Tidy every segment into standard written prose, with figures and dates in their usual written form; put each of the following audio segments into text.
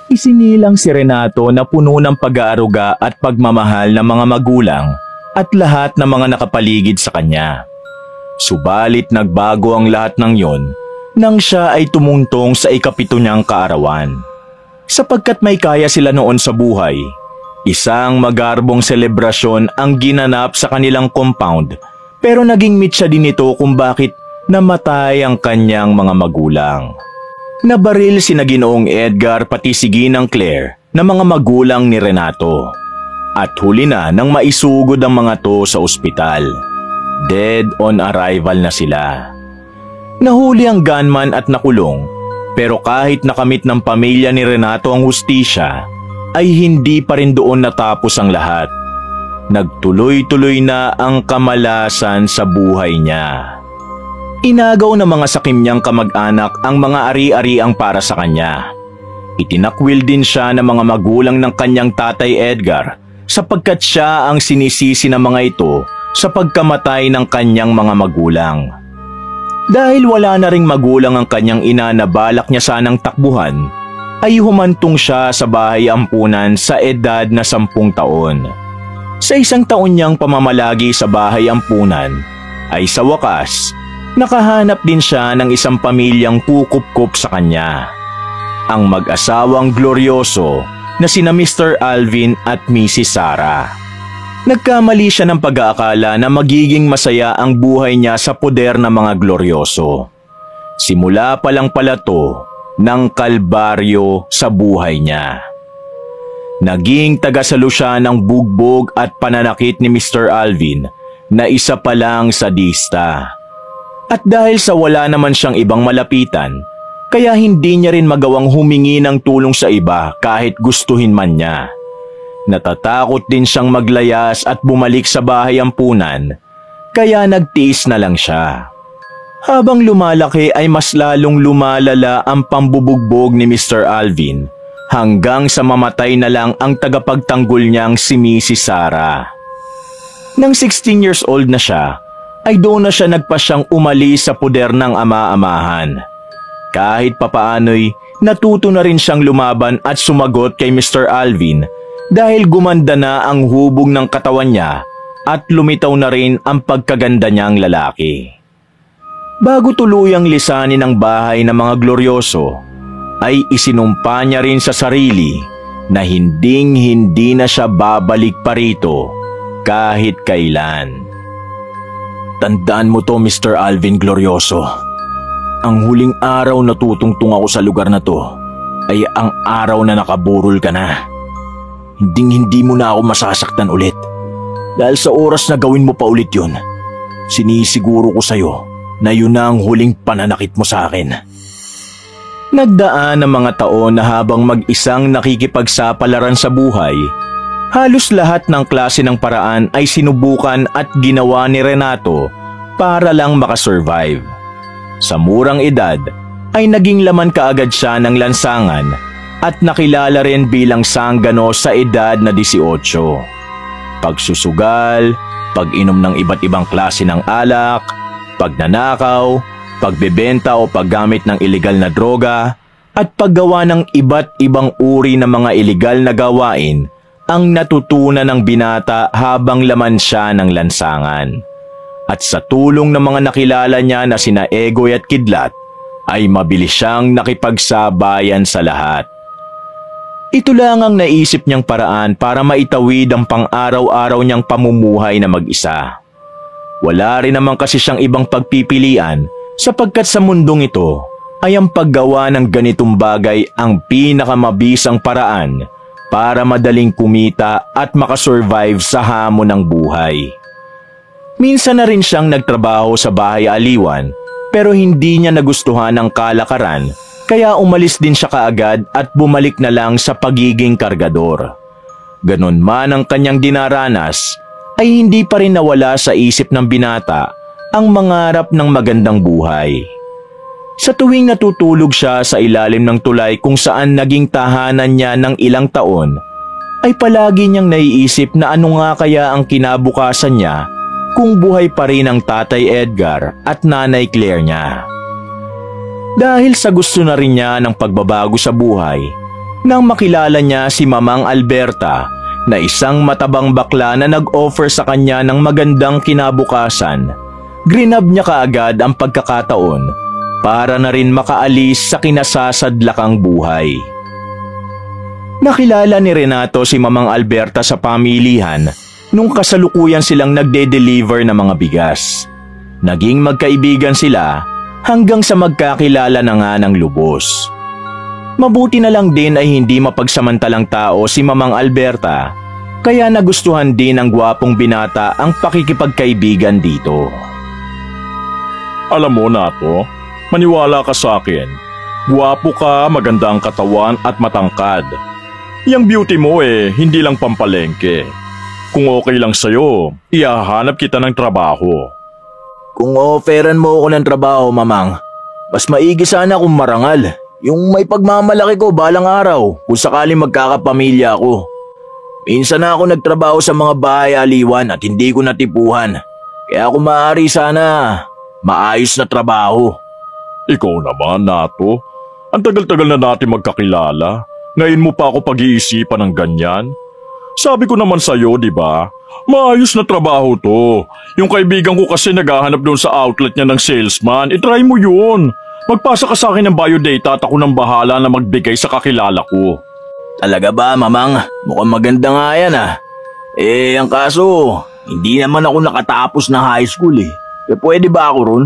Isinilang si Renato na puno ng pag-aaruga at pagmamahal ng mga magulang at lahat ng mga nakapaligid sa kanya. Subalit nagbago ang lahat ng yon nang siya ay tumungtong sa ika-7 niyang kaarawan. Sapagkat may kaya sila noon sa buhay, isang magarbong selebrasyon ang ginanap sa kanilang compound, pero naging mitya din ito kung bakit namatay ang kanyang mga magulang. Nabaril sina Ginoong Edgar pati si Ginang Claire na mga magulang ni Renato. At huli na nang maisugod ang mga to sa ospital. Dead on arrival na sila. Nahuli ang gunman at nakulong, pero kahit nakamit ng pamilya ni Renato ang hustisya, ay hindi pa rin doon natapos ang lahat. Nagtuloy-tuloy na ang kamalasan sa buhay niya. Inagaw ng mga sakim niyang kamag-anak ang mga ari-ariang para sa kanya. Itinakwil din siya ng mga magulang ng kanyang tatay Edgar sapagkat siya ang sinisisi ng mga ito sa pagkamatay ng kanyang mga magulang. Dahil wala na ring magulang ang kanyang ina na balak niya sanang takbuhan, ay humantong siya sa bahay ampunan sa edad na 10 taon. Sa 1 taon niyang pamamalagi sa bahay ampunan, ay sa wakas, nakahanap din siya ng isang pamilyang kukup-kup sa kanya. Ang mag-asawang gloryoso na sina Mr. Alvin at Mrs. Sara. Nagkamali siya ng pag-aakala na magiging masaya ang buhay niya sa poder ng mga gloryoso. Simula pa lang pala to ng kalbaryo sa buhay niya. Naging tagasalo siya ng bugbog at pananakit ni Mr. Alvin na isa pa lang sadista. At dahil sa wala naman siyang ibang malapitan, kaya hindi niya rin magawang humingi ng tulong sa iba kahit gustuhin man niya. Natatakot din siyang maglayas at bumalik sa bahay ampunan, kaya nagtiis na lang siya. Habang lumalaki ay mas lalong lumalala ang pambubugbog ni Mr. Alvin hanggang sa mamatay na lang ang tagapagtanggol niyang si Mrs. Sara. Nang 16 years old na siya, ay doon na siya nagpasyang umalis sa poder ng ama-amahan. Kahit papaano'y natuto na rin siyang lumaban at sumagot kay Mr. Alvin dahil gumanda na ang hubog ng katawan niya at lumitaw na rin ang pagkaganda niyang lalaki. Bago tuluyang lisanin ang bahay ng mga gloryoso, ay isinumpa niya rin sa sarili na hinding-hindi na siya babalik pa rito kahit kailan. Tandaan mo to, Mr. Alvin Glorioso. Ang huling araw na tutungtong ako sa lugar na to ay ang araw na nakaburol ka na. Hinding-hindi mo na ako masasaktan ulit. Dahil sa oras na gawin mo pa ulit yun, sinisiguro ko sa'yo na yun na ang huling pananakit mo sa akin. Nagdaan ang mga taon na habang mag-isang nakikipagsapalaran sa buhay, halos lahat ng klase ng paraan ay sinubukan at ginawa ni Renato para lang makasurvive. Sa murang edad ay naging laman kaagad siya ng lansangan at nakilala rin bilang sanggano sa edad na 18. Pagsusugal, pag-inom ng iba't ibang klase ng alak, pagnanakaw, pagbebenta o paggamit ng ilegal na droga at paggawa ng iba't ibang uri ng mga ilegal na gawain ang natutunan ng binata habang laman siya ng lansangan. At sa tulong ng mga nakilala niya na sina Egoy at Kidlat, ay mabilis siyang nakipagsabayan sa lahat. Ito lang ang naisip niyang paraan para maitawid ang pang-araw-araw niyang pamumuhay na mag-isa. Wala rin naman kasi siyang ibang pagpipilian sapagkat sa mundong ito ay ang paggawa ng ganitong bagay ang pinakamabisang paraan para madaling kumita at makasurvive sa hamon ng buhay. Minsan na rin siyang nagtrabaho sa bahay aliwan pero hindi niya nagustuhan ang kalakaran kaya umalis din siya kaagad at bumalik na lang sa pagiging kargador. Ganon man ang kanyang dinaranas ay hindi pa rin nawala sa isip ng binata ang mangarap ng magandang buhay. Sa tuwing natutulog siya sa ilalim ng tulay kung saan naging tahanan niya ng ilang taon, ay palagi niyang naiisip na ano nga kaya ang kinabukasan niya kung buhay pa rin ang tatay Edgar at nanay Claire niya. Dahil sa gusto na rin niya ng pagbabago sa buhay, Nang makilala niya si Mamang Alberta na isang matabang bakla na nag-offer sa kanya ng magandang kinabukasan, grinab niya kaagad ang pagkakataon para na rin makaalis sa kinasasadlakang buhay. Nakilala ni Renato si Mamang Alberta sa pamilihan nung kasalukuyan silang nagde-deliver ng mga bigas. Naging magkaibigan sila hanggang sa magkakilala na nga ng lubos. Mabuti na lang din ay hindi mapagsamantalang tao si Mamang Alberta, kaya nagustuhan din ng gwapong binata ang pakikipagkaibigan dito. Alam mo, Nato, maniwala ka sa akin. Gwapo ka, maganda ang katawan at matangkad. Yang beauty mo hindi lang pampalengke. Kung okay lang sa'yo, ihahanap kita ng trabaho. Kung offeran mo ako ng trabaho, Mamang, mas maigi sana kung marangal. Yung may pagmamalaki ko balang araw kung sakaling magkakapamilya ako. Minsan na ako nagtrabaho sa mga bahay aliwan at hindi ko natipuhan. Kaya kung maaari sana, maayos na trabaho. Ikaw naman, Nato. Ang tagal-tagal na natin magkakilala. Ngayon mo pa ako pag-iisipan ng ganyan? Sabi ko naman sa'yo, di ba? Maayos na trabaho to. Yung kaibigan ko kasi naghahanap doon sa outlet niya ng salesman. I-try mo yun. Magpasa ka sa akin ng biodata at ako nang bahala na magbigay sa kakilala ko. Talaga ba, Mamang? Mukhang maganda nga yan ang kaso, hindi naman ako nakatapos na high school pwede ba ako ron?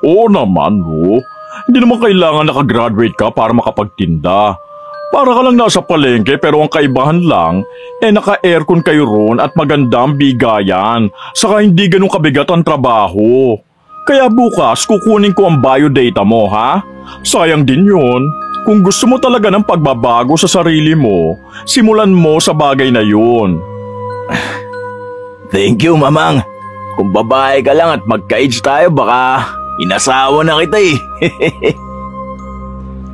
Oo naman, no. Hindi naman kailangan nakagraduate ka para makapagtinda. Para ka lang nasa palengke pero ang kaibahan lang, naka-aircon kayo ron at magandang bigayan. Saka hindi ganun kabigat ang trabaho. Kaya bukas kukunin ko ang biodata mo, ha? Sayang din yun. Kung gusto mo talaga ng pagbabago sa sarili mo, simulan mo sa bagay na yun. Thank you, Mamang. Kung babae ka lang at magka-age tayo, baka inasawa na kita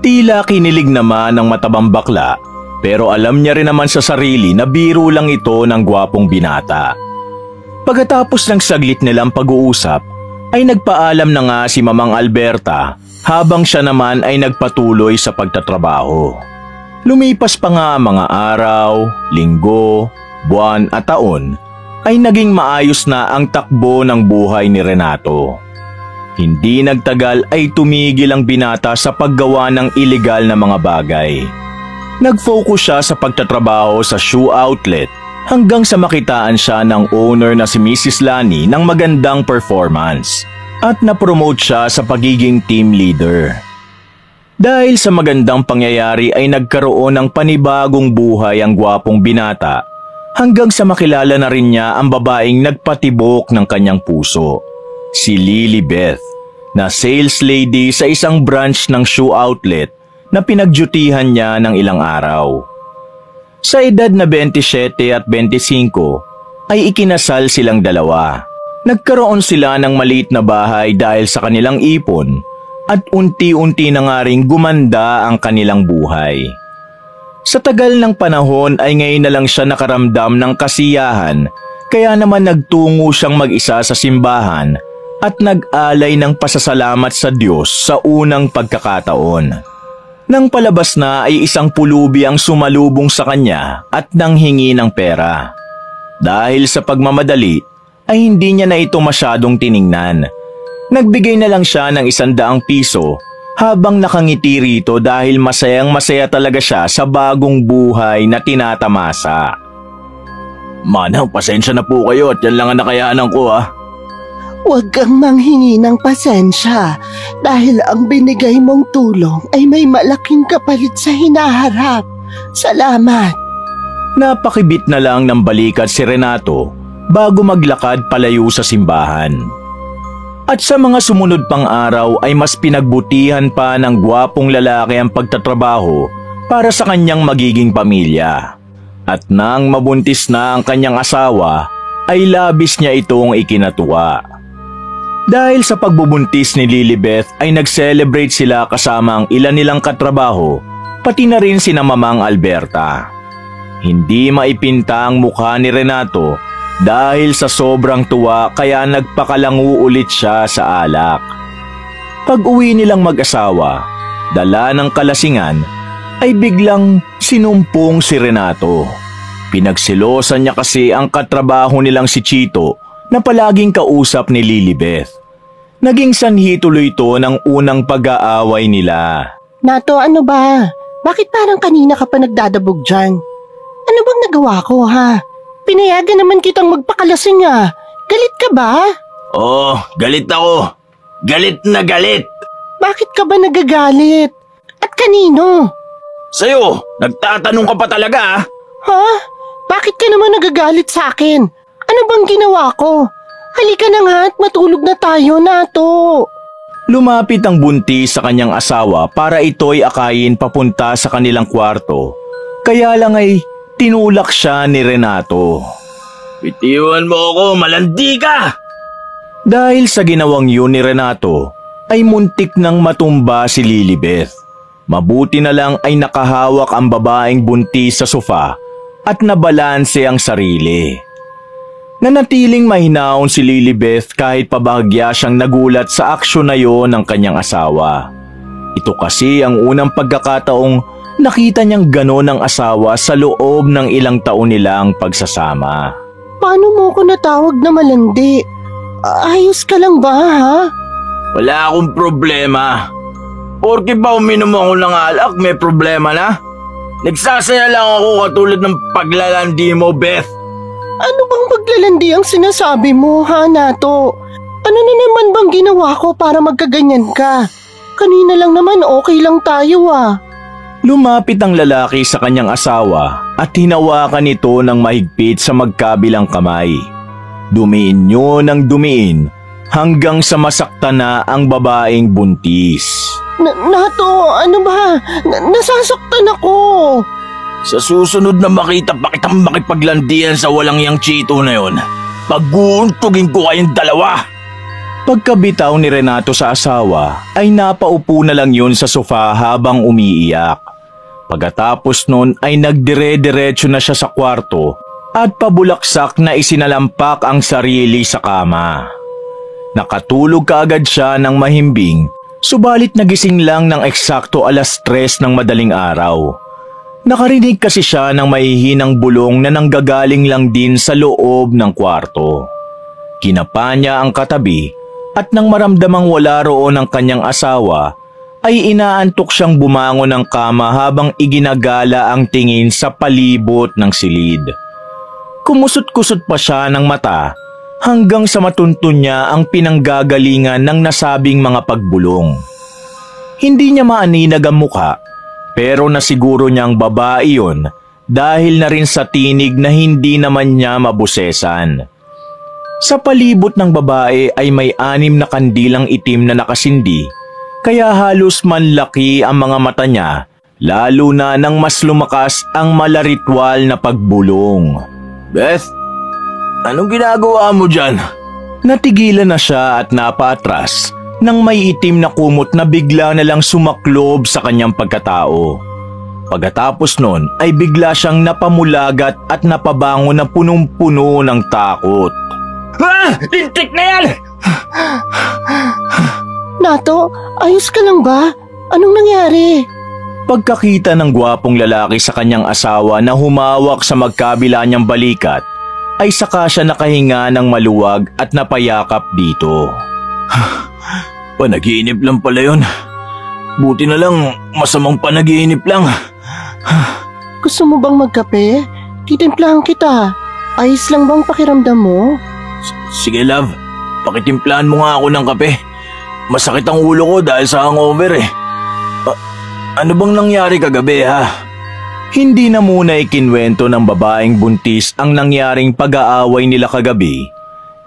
Tila kinilig naman ng matabang bakla, pero alam niya rin naman sa sarili na biro lang ito ng gwapong binata. Pagkatapos ng saglit nilang pag-uusap, ay nagpaalam na nga si Mamang Alberta habang siya naman ay nagpatuloy sa pagtatrabaho. Lumipas pa nga mga araw, linggo, buwan at taon ay naging maayos na ang takbo ng buhay ni Renato. Hindi nagtagal ay tumigil ang binata sa paggawa ng ilegal na mga bagay. Nag-focus siya sa pagtatrabaho sa shoe outlet hanggang sa makitaan siya ng owner na si Mrs. Lani ng magandang performance at na-promote siya sa pagiging team leader. Dahil sa magandang pangyayari ay nagkaroon ng panibagong buhay ang gwapong binata hanggang sa makilala na rin niya ang babaeng nagpatibok ng kanyang puso, si Lilibeth, na sales lady sa isang branch ng shoe outlet na pinagdutihan niya ng ilang araw. Sa edad na 27 at 25 ay ikinasal silang dalawa. Nagkaroon sila ng maliit na bahay dahil sa kanilang ipon at unti-unti na nga ring gumanda ang kanilang buhay. Sa tagal ng panahon ay ngayon na lang siya nakaramdam ng kasiyahan, kaya naman nagtungo siyang mag-isa sa simbahan at nag-alay ng pasasalamat sa Diyos sa unang pagkakataon. Nang palabas na ay isang pulubi ang sumalubong sa kanya at nanghingi ng pera. Dahil sa pagmamadali ay hindi niya na ito masyadong tiningnan. Nagbigay na lang siya ng 100 piso habang nakangiti rito dahil masayang-masaya talaga siya sa bagong buhay na tinatamasa. Manang, pasensya na po kayo at yan lang ang nakayanan ko Huwag kang manghingi ng pasensya dahil ang binigay mong tulong ay may malaking kapalit sa hinaharap. Salamat. Napakibit na lang ng balikat si Renato bago maglakad palayo sa simbahan. At sa mga sumunod pang araw ay mas pinagbutihan pa ng gwapong lalaki ang pagtatrabaho para sa kanyang magiging pamilya. At nang mabuntis na ang kanyang asawa ay labis niya itong ikinatuwa. Dahil sa pagbubuntis ni Lilibeth ay nag-celebrate sila kasama ang ilan nilang katrabaho, pati na rin sina Mamang Alberta. Hindi maipinta ang mukha ni Renato dahil sa sobrang tuwa kaya nagpakalangu ulit siya sa alak. Pag-uwi nilang mag-asawa, dala ng kalasingan, ay biglang sinumpong si Renato. Pinagsilosan niya kasi ang katrabaho nilang si Chito na palaging kausap ni Lilibeth. Naging sanhi tuloy ito ng unang pag-aaway nila. Nato, ano ba? Bakit parang kanina ka pa nagdadabog dyan? Ano bang nagawa ko, ha? Pinayagan naman kitang magpakalasing, ha? Galit ka ba? Oh, galit ako. Galit na galit. Bakit ka ba nagagalit? At kanino? Sa'yo, nagtatanong ka pa talaga ah. Ha? Bakit ka naman nagagalit sa akin? Ano bang ginawa ko? Halika na nga at matulog na tayo, Nato. Lumapit ang buntis sa kanyang asawa para ito'y akayin papunta sa kanilang kwarto. Kaya lang ay tinulak siya ni Renato. Bitiwan mo ako, malandi ka! Dahil sa ginawang yun ni Renato, ay muntik nang matumba si Lilibeth. Mabuti na lang ay nakahawak ang babaeng buntis sa sofa at nabalanse ang sarili. Nanatiling mahinaon si Lilibeth kahit pabahagya siyang nagulat sa aksyon na yon ng kanyang asawa. Ito kasi ang unang pagkakataong nakita niyang gano'n ang asawa sa loob ng ilang taon nilang pagsasama. Paano mo ko natawag na malandi? Ayos ka lang ba, ha? Wala akong problema. Porke ba uminom ako ng alak, may problema na? Nagsasaya lang ako katulad ng paglalandi mo, Beth. Ano bang paglalandi ang sinasabi mo, ha, Nato? Ano na naman bang ginawa ko para magkaganyan ka? Kanina lang naman okay lang tayo, ah. Lumapit ang lalaki sa kanyang asawa at hinawakan ito ng mahigpit sa magkabilang kamay. Dumiin niyo ng dumiin hanggang sa masaktan na ang babaeng buntis. Nato, ano ba? Nasasaktan ako. Sa susunod na makita pa kitang makipaglandian sa walang yang Chito na yon, pag-uuntugin ko kayong dalawa. Pagkabitaw ni Renato sa asawa, ay napaupo na lang yun sa sofa habang umiiyak. Pagkatapos nun ay nagdire-diretso na siya sa kwarto at pabulaksak na isinalampak ang sarili sa kama. Nakatulog kaagad siya ng mahimbing, subalit nagising lang ng eksakto 3:00 ng madaling araw. Nakarinig kasi siya ng mahihinang bulong na nanggagaling lang din sa loob ng kwarto. Kinapa niya ang katabi at nang maramdamang wala roon ang kanyang asawa, ay inaantok siyang bumangon ng kama habang iginagala ang tingin sa palibot ng silid. Kumusot-kusot pa siya ng mata hanggang sa matuntun niya ang pinanggagalingan ng nasabing mga pagbulong. Hindi niya maaninag ang mukha, pero nasiguro niyang babae yun dahil na rin sa tinig na hindi naman niya mabusesan. Sa palibot ng babae ay may 6 na kandilang itim na nakasindi, kaya halos manlaki ang mga mata niya, lalo na nang mas lumakas ang malaritwal na pagbulong. Beth, anong ginagawa mo dyan? Natigilan na siya at napaatras nang may itim na kumot na bigla na lang sumaklob sa kanyang pagkatao. Pagkatapos nun ay bigla siyang napamulagat at napabango na punong-puno ng takot. Lintik na yan! Nato, ayos ka lang ba? Anong nangyari? Pagkakita ng gwapong lalaki sa kanyang asawa na humawak sa magkabila niyang balikat, ay saka siya nakahinga ng maluwag at napayakap dito. Panaginip lang pala yun. Buti na lang masamang panaginip lang. Gusto mo bang magkape? Titimplahan kita. Ayos lang bang pakiramdam mo? Sige love, pakitimplahan mo nga ako ng kape. Masakit ang ulo ko dahil sa hangover eh. Ano bang nangyari kagabi ha? Hindi na muna ikinwento ng babaeng buntis ang nangyaring pag-aaway nila kagabi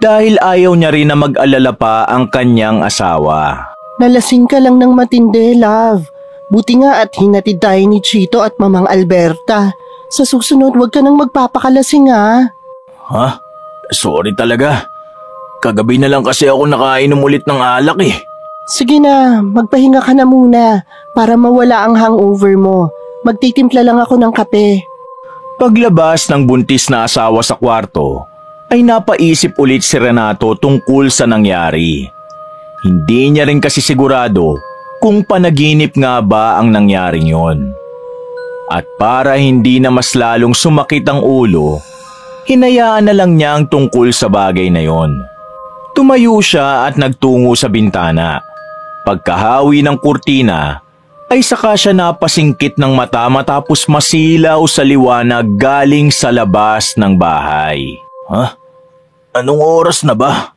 dahil ayaw niya rin na mag-alala pa ang kanyang asawa. Nalasing ka lang ng matindi, love. Buti nga at hinatid tayo ni Chito at Mamang Alberta. Sa susunod, huwag ka nang magpapakalasing ha. Ha? Sorry talaga. Kagabi na lang kasi ako nakainom ulit ng alak eh. Sige na, magpahinga ka na muna para mawala ang hangover mo. Magtitimpla lang ako ng kape. Paglabas ng buntis na asawa sa kwarto, ay napaisip ulit si Renato tungkol sa nangyari. Hindi niya rin kasi sigurado kung panaginip nga ba ang nangyaring yon. At para hindi na mas lalong sumakit ang ulo, hinayaan na lang niya ang tungkol sa bagay na yon. Tumayo siya at nagtungo sa bintana. Pagkahawi ng kurtina, ay saka siya napasingkit ng mata matapos masilaw sa liwanag galing sa labas ng bahay. Ha? Anong oras na ba?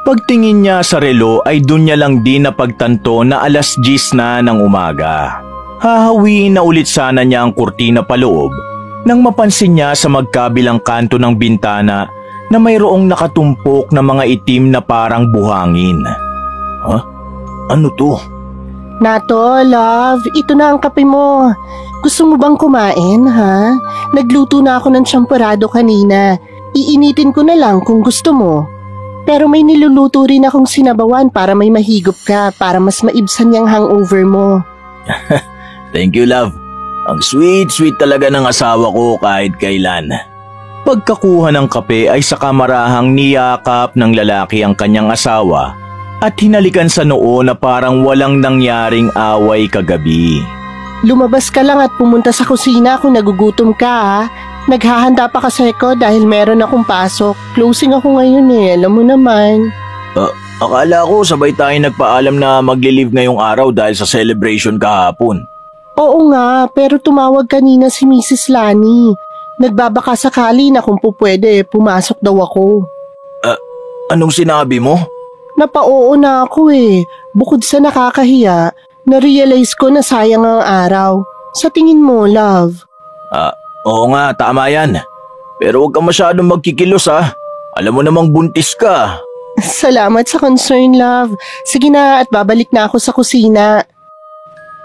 Pagtingin niya sa relo ay dun niya lang din napagtanto na 10:00 na ng umaga. Hahawiin na ulit sana niya ang kurtina paloob nang mapansin niya sa magkabilang kanto ng bintana na mayroong nakatumpok na mga itim na parang buhangin. Ha? Ano to? Nato, love, ito na ang kape mo. Gusto mo bang kumain, ha? Nagluto na ako ng champorado kanina. Iinitin ko na lang kung gusto mo. Pero may niluluto rin akong sinabawan para may mahigop ka para mas maibsan yung hangover mo. Thank you, love. Ang sweet talaga ng asawa ko kahit kailan. Pagkakuha ng kape ay sa kamarahang niyakap ng lalaki ang kanyang asawa at hinalikan sa noo na parang walang nangyaring away kagabi. Lumabas ka lang at pumunta sa kusina kung nagugutom ka, ha? Naghahanda pa kasi ako dahil meron akong pasok. Closing ako ngayon alam mo naman. Akala ko sabay tayo nagpaalam na magli-leave ngayong araw dahil sa celebration kahapon. Oo nga, pero tumawag kanina si Mrs. Lani. Nagbabaka sakali na kung pupwede, pumasok daw ako. Anong sinabi mo? Napaoo na ako Bukod sa nakakahiya, na-realize ko na sayang ang araw. Sa tingin mo, love? Oo nga, tama yan. Pero huwag ka masyadong magkikilos ha. Alam mo namang buntis ka. Salamat sa concern, love. Sige na at babalik na ako sa kusina.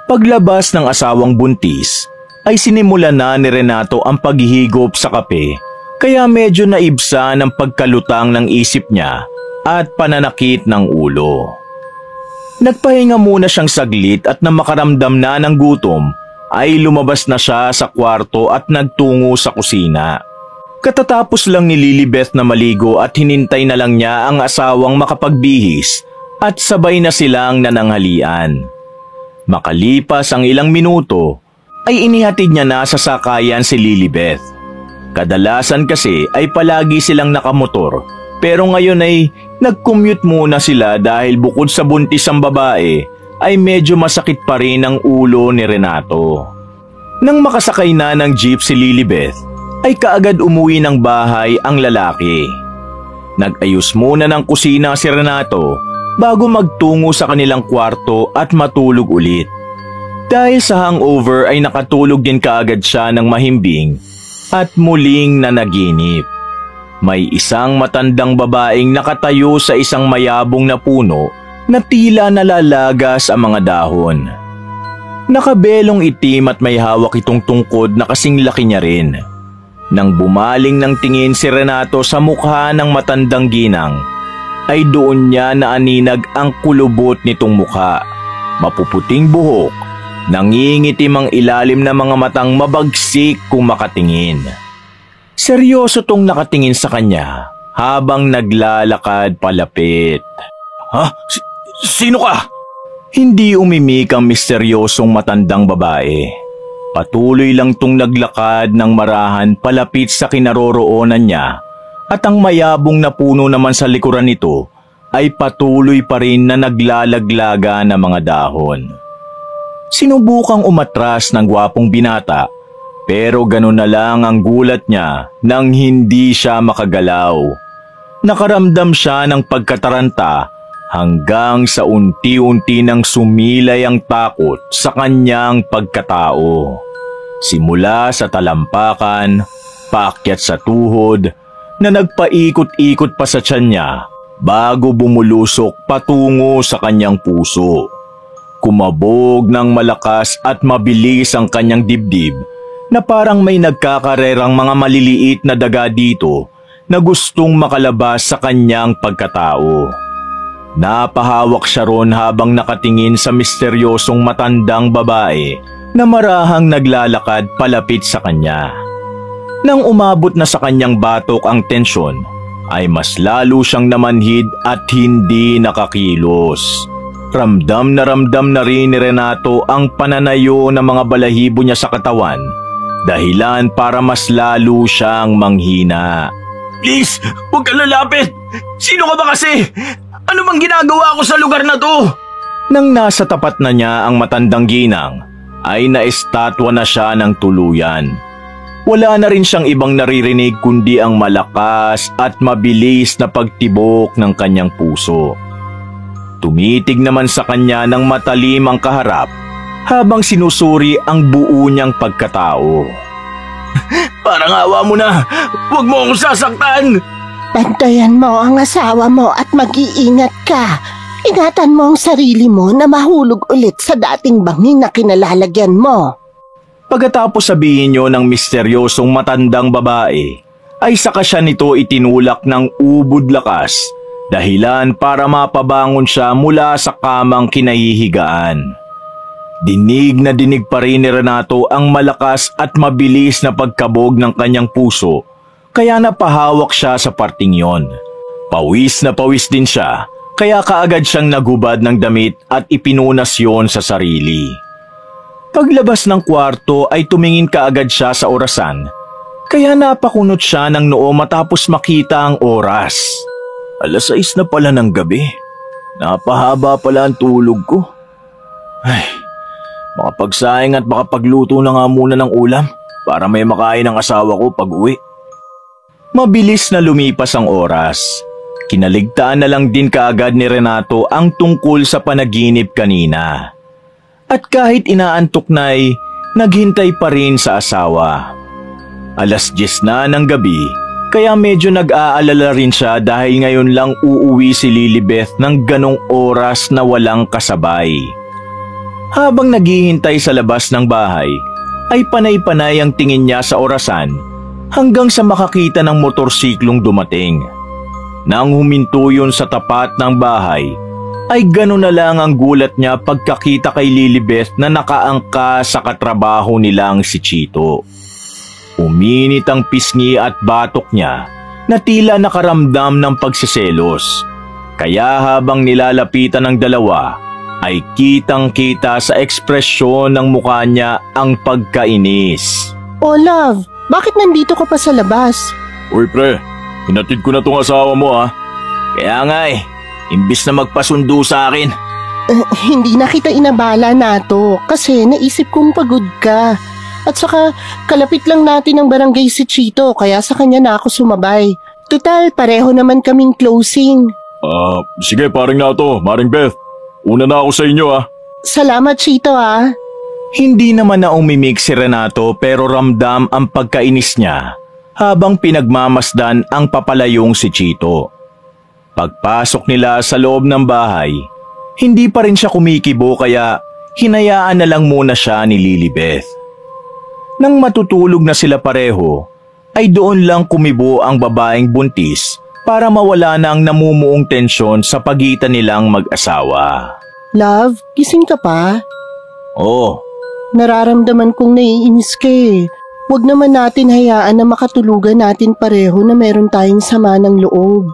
Paglabas ng asawang buntis, ay sinimulan na ni Renato ang paghihigop sa kape, kaya medyo naibsa ng pagkalutang ng isip niya at pananakit ng ulo. Nagpahinga muna siyang saglit at nang makaramdam na ng gutom, ay lumabas na siya sa kwarto at nagtungo sa kusina. Katatapos lang ni Lilibeth na maligo at hinintay na lang niya ang asawang makapagbihis at sabay na silang nananghalian. Makalipas ang ilang minuto, ay inihatid niya na sa sakayan si Lilibeth. Kadalasan kasi ay palagi silang nakamotor, pero ngayon ay nag-commute muna sila dahil bukod sa buntis ang babae, ay medyo masakit pa rin ang ulo ni Renato. Nang makasakay na ng jeep si Lilibeth, ay kaagad umuwi ng bahay ang lalaki. Nag-ayos muna ng kusina si Renato bago magtungo sa kanilang kwarto at matulog ulit. Dahil sa hangover ay nakatulog din kaagad siya ng mahimbing at muling nanaginip. May isang matandang babaeng nakatayo sa isang mayabong na puno na tila nalalagas ang mga dahon. Nakabelong itim at may hawak itong tungkod na kasing laki niya rin. Nang bumaling ng tingin si Renato sa mukha ng matandang ginang, ay doon niya naaninag ang kulubot nitong mukha. Mapuputing buhok, nangingitim ang ilalim na mga matang mabagsik kung makatingin. Seryoso tong nakatingin sa kanya habang naglalakad palapit. Ha? Sino ka? Hindi umimik ang misteryosong matandang babae. Patuloy lang tong naglakad ng marahan palapit sa kinaroroonan niya at ang mayabong na puno naman sa likuran nito ay patuloy pa rin na naglalaglaga ng mga dahon. Sinubukang umatras ng gwapong binata pero gano'n na lang ang gulat niya nang hindi siya makagalaw. Nakaramdam siya ng pagkataranta hanggang sa unti-unti nang sumilay ang takot sa kanyang pagkatao. Simula sa talampakan, paakyat sa tuhod, na nagpaikot-ikot pa sa tiyan niya bago bumulusok patungo sa kanyang puso. Kumabog ng malakas at mabilis ang kanyang dibdib na parang may nagkakarerang mga maliliit na daga dito na gustong makalabas sa kanyang pagkatao. Napahawak siya ron habang nakatingin sa misteryosong matandang babae na marahang naglalakad palapit sa kanya. Nang umabot na sa kanyang batok ang tensyon, ay mas lalo siyang namanhid at hindi nakakilos. Ramdam na rin ni Renato ang pananayo ng mga balahibo niya sa katawan dahilan para mas lalo siyang manghina. Please, huwag ka lalapit! Sino ka ba kasi? Ano bang ginagawa ko sa lugar na to? Nang nasa tapat na niya ang matandang ginang, ay naestatwa na siya ng tuluyan. Wala na rin siyang ibang naririnig kundi ang malakas at mabilis na pagtibok ng kanyang puso. Tumitig naman sa kanya ng matalim ang kaharap habang sinusuri ang buo niyang pagkatao. Parang awa mo na! Huwag mo akong sasaktan! Bantayan mo ang asawa mo at mag-iingat ka. Ingatan mo ang sarili mo na mahulog ulit sa dating bangin na kinalalagyan mo. Pagkatapos sabihin niyo ng misteryosong matandang babae, ay saka siya nito itinulak ng ubod lakas, dahilan para mapabangon siya mula sa kamang kinahihigaan. Dinig na dinig pa rin ni Renato ang malakas at mabilis na pagkabog ng kanyang puso, kaya napahawak siya sa parting yon. Pawis na pawis din siya, kaya kaagad siyang nagubad ng damit at ipinunas yon sa sarili. Paglabas ng kwarto ay tumingin kaagad siya sa orasan, kaya napakunot siya ng noo matapos makita ang oras. 6:00 na pala ng gabi. Napahaba pala ang tulog ko. Ay, makapagsaing at makapagluto na nga muna ng ulam para may makain ang asawa ko pag uwi. Mabilis na lumipas ang oras. Kinaligtaan na lang din kaagad ni Renato ang tungkol sa panaginip kanina. At kahit inaantok na'y naghintay pa rin sa asawa. 10:00 na ng gabi, kaya medyo nag-aalala rin siya dahil ngayon lang uuwi si Lilibeth ng ganong oras na walang kasabay. Habang naghihintay sa labas ng bahay, ay panay-panay ang tingin niya sa orasan hanggang sa makakita ng motorsiklong dumating. Nang huminto yun sa tapat ng bahay, ay gano'n na lang ang gulat niya pagkakita kay Lilibeth na nakaangka sa katrabaho nilang si Chito. Uminit ang pisngi at batok niya na tila nakaramdam ng pagsiselos. Kaya habang nilalapitan ng dalawa, ay kitang-kita sa ekspresyon ng mukha niya ang pagkainis. Oh love, bakit nandito ka pa sa labas? Uy pre, hinatid ko na tong asawa mo ha. Kaya nga imbis na magpasundo sa akin. Hindi na kita inabala nato kasi naisip kong pagod ka. At saka kalapit lang natin ang barangay si Chito kaya sa kanya na ako sumabay. Total, pareho naman kaming closing. Sige paring Nato, Maring Beth. Una na ako sa inyo ha. Salamat Chito ha. Hindi naman na umimik si Renato pero ramdam ang pagkainis niya habang pinagmamasdan ang papalayong si Chito. Pagpasok nila sa loob ng bahay, hindi pa rin siya kumikibo kaya hinayaan na lang muna siya ni Lilibeth. Nang matutulog na sila pareho, ay doon lang kumibo ang babaeng buntis para mawala na ang namumuong tensyon sa pagitan nilang mag-asawa. Love, gising ka pa? Oo. Nararamdaman kong naiinis ka eh. Huwag naman natin hayaan na makatulugan natin pareho na meron tayong sama ng loob.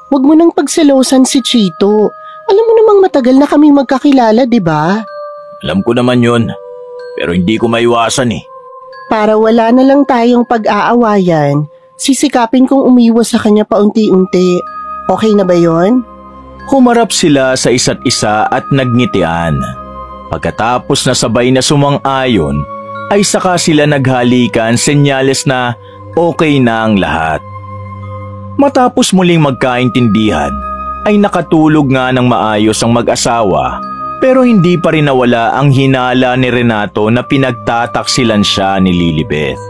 Huwag mo nang pagselosan si Chito. Alam mo namang matagal na kami magkakilala, di ba? Alam ko naman yun, pero hindi ko maiwasan eh. Para wala na lang tayong pag-aawayan, sisikapin kong umiwas sa kanya paunti-unti. Okay na ba yon? Humarap sila sa isa't isa at nagngitian. Pagkatapos na sabay na sumang-ayon, ay saka sila naghalikan, senyales na okay na ang lahat. Matapos muling magkaintindihan, ay nakatulog nga ng maayos ang mag-asawa pero hindi pa rin nawala ang hinala ni Renato na pinagtataksilan siya ni Lilibeth.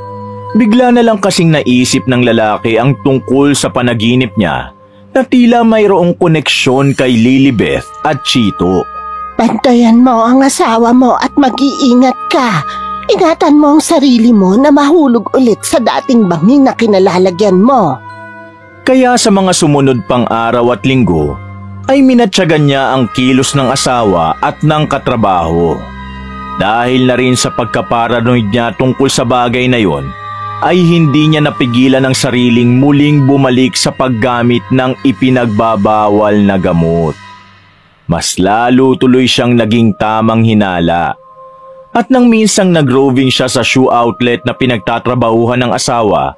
Bigla na lang kasing naisip ng lalaki ang tungkol sa panaginip niya na tila mayroong koneksyon kay Lilibeth at Chito. Bantayan mo ang asawa mo at mag-iingat ka. Ingatan mo ang sarili mo na mahulog ulit sa dating bangin na kinalalagyan mo. Kaya sa mga sumunod pang araw at linggo, ay minatyagan niya ang kilos ng asawa at ng katrabaho. Dahil na rin sa pagkaparanoid niya tungkol sa bagay na yon, ay hindi niya napigilan ang sariling muling bumalik sa paggamit ng ipinagbabawal na gamot. Mas lalo tuloy siyang naging tamang hinala. At nang minsang nag-roving siya sa shoe outlet na pinagtatrabahuhan ng asawa,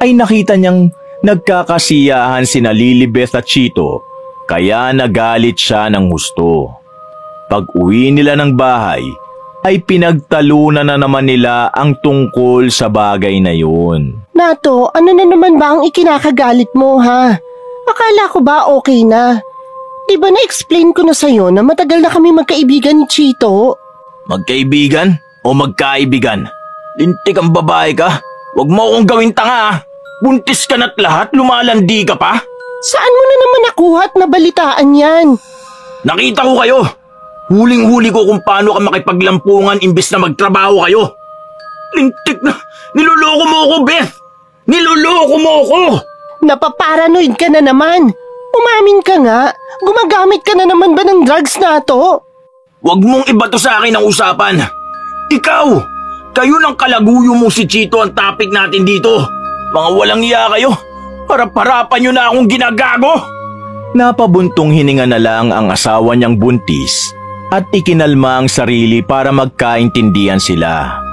ay nakita niyang nagkakasiyahan sina Lilibeth at Chito, kaya nagalit siya ng husto. Pag-uwi nila ng bahay, ay pinagtalunan na naman nila ang tungkol sa bagay na yun. Nato, ano na naman ba ang ikinakagalit mo, ha? Akala ko ba okay na? Diba na-explain ko na sa'yo na matagal na kami magkaibigan ni Chito? Magkaibigan o magkaibigan? Lintik ang babae ka. Huwag mo akong gawin tanga. Buntis ka na't lahat, lumalandi ka pa. Saan mo na naman nakuha at nabalitaan yan? Nakita ko kayo. Huling-huli ko kung paano ka makipaglampungan imbes na magtrabaho kayo. Lintik na. Niloloko mo ako, Beth. Niloloko mo ako. Napaparanoid ka na naman. Umamin ka nga. Gumagamit ka na naman ba ng drugs na to? Huwag mong ibato sa akin ang usapan. Ikaw, kayo ng kalaguyo mo si Chito ang topic natin dito. Mga walang iya kayo. Para-parapan nyo na akong ginagago. Napabuntong hininga na lang ang asawa niyang buntis at ikinalma ang sarili para magkaintindihan sila.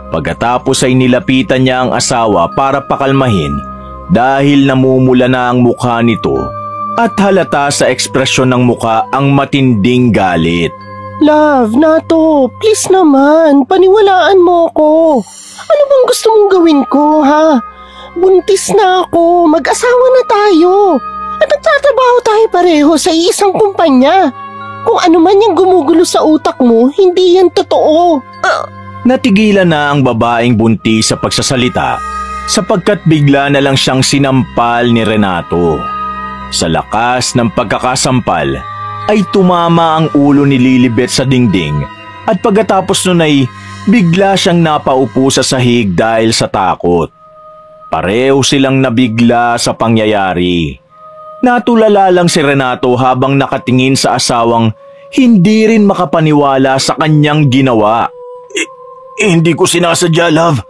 Pagkatapos ay nilapitan niya ang asawa para pakalmahin dahil namumula na ang mukha nito at halata sa ekspresyon ng mukha ang matinding galit. Love, Nato, please naman, paniwalaan mo ko. Ano bang gusto mong gawin ko, ha? Buntis na ako, mag-asawa na tayo. At nagtatrabaho tayo pareho sa iisang kumpanya. Kung ano man yung gumugulo sa utak mo, hindi yan totoo. Natigilan na ang babaeng buntis sa pagsasalita sapagkat bigla na lang siyang sinampal ni Renato. Sa lakas ng pagkakasampal, ay tumama ang ulo ni Lilibeth sa dingding at pagkatapos nun ay bigla siyang napaupo sa sahig dahil sa takot. Pareho silang nabigla sa pangyayari. Natulala lang si Renato habang nakatingin sa asawang hindi rin makapaniwala sa kanyang ginawa. Hindi ko sinasadya, love.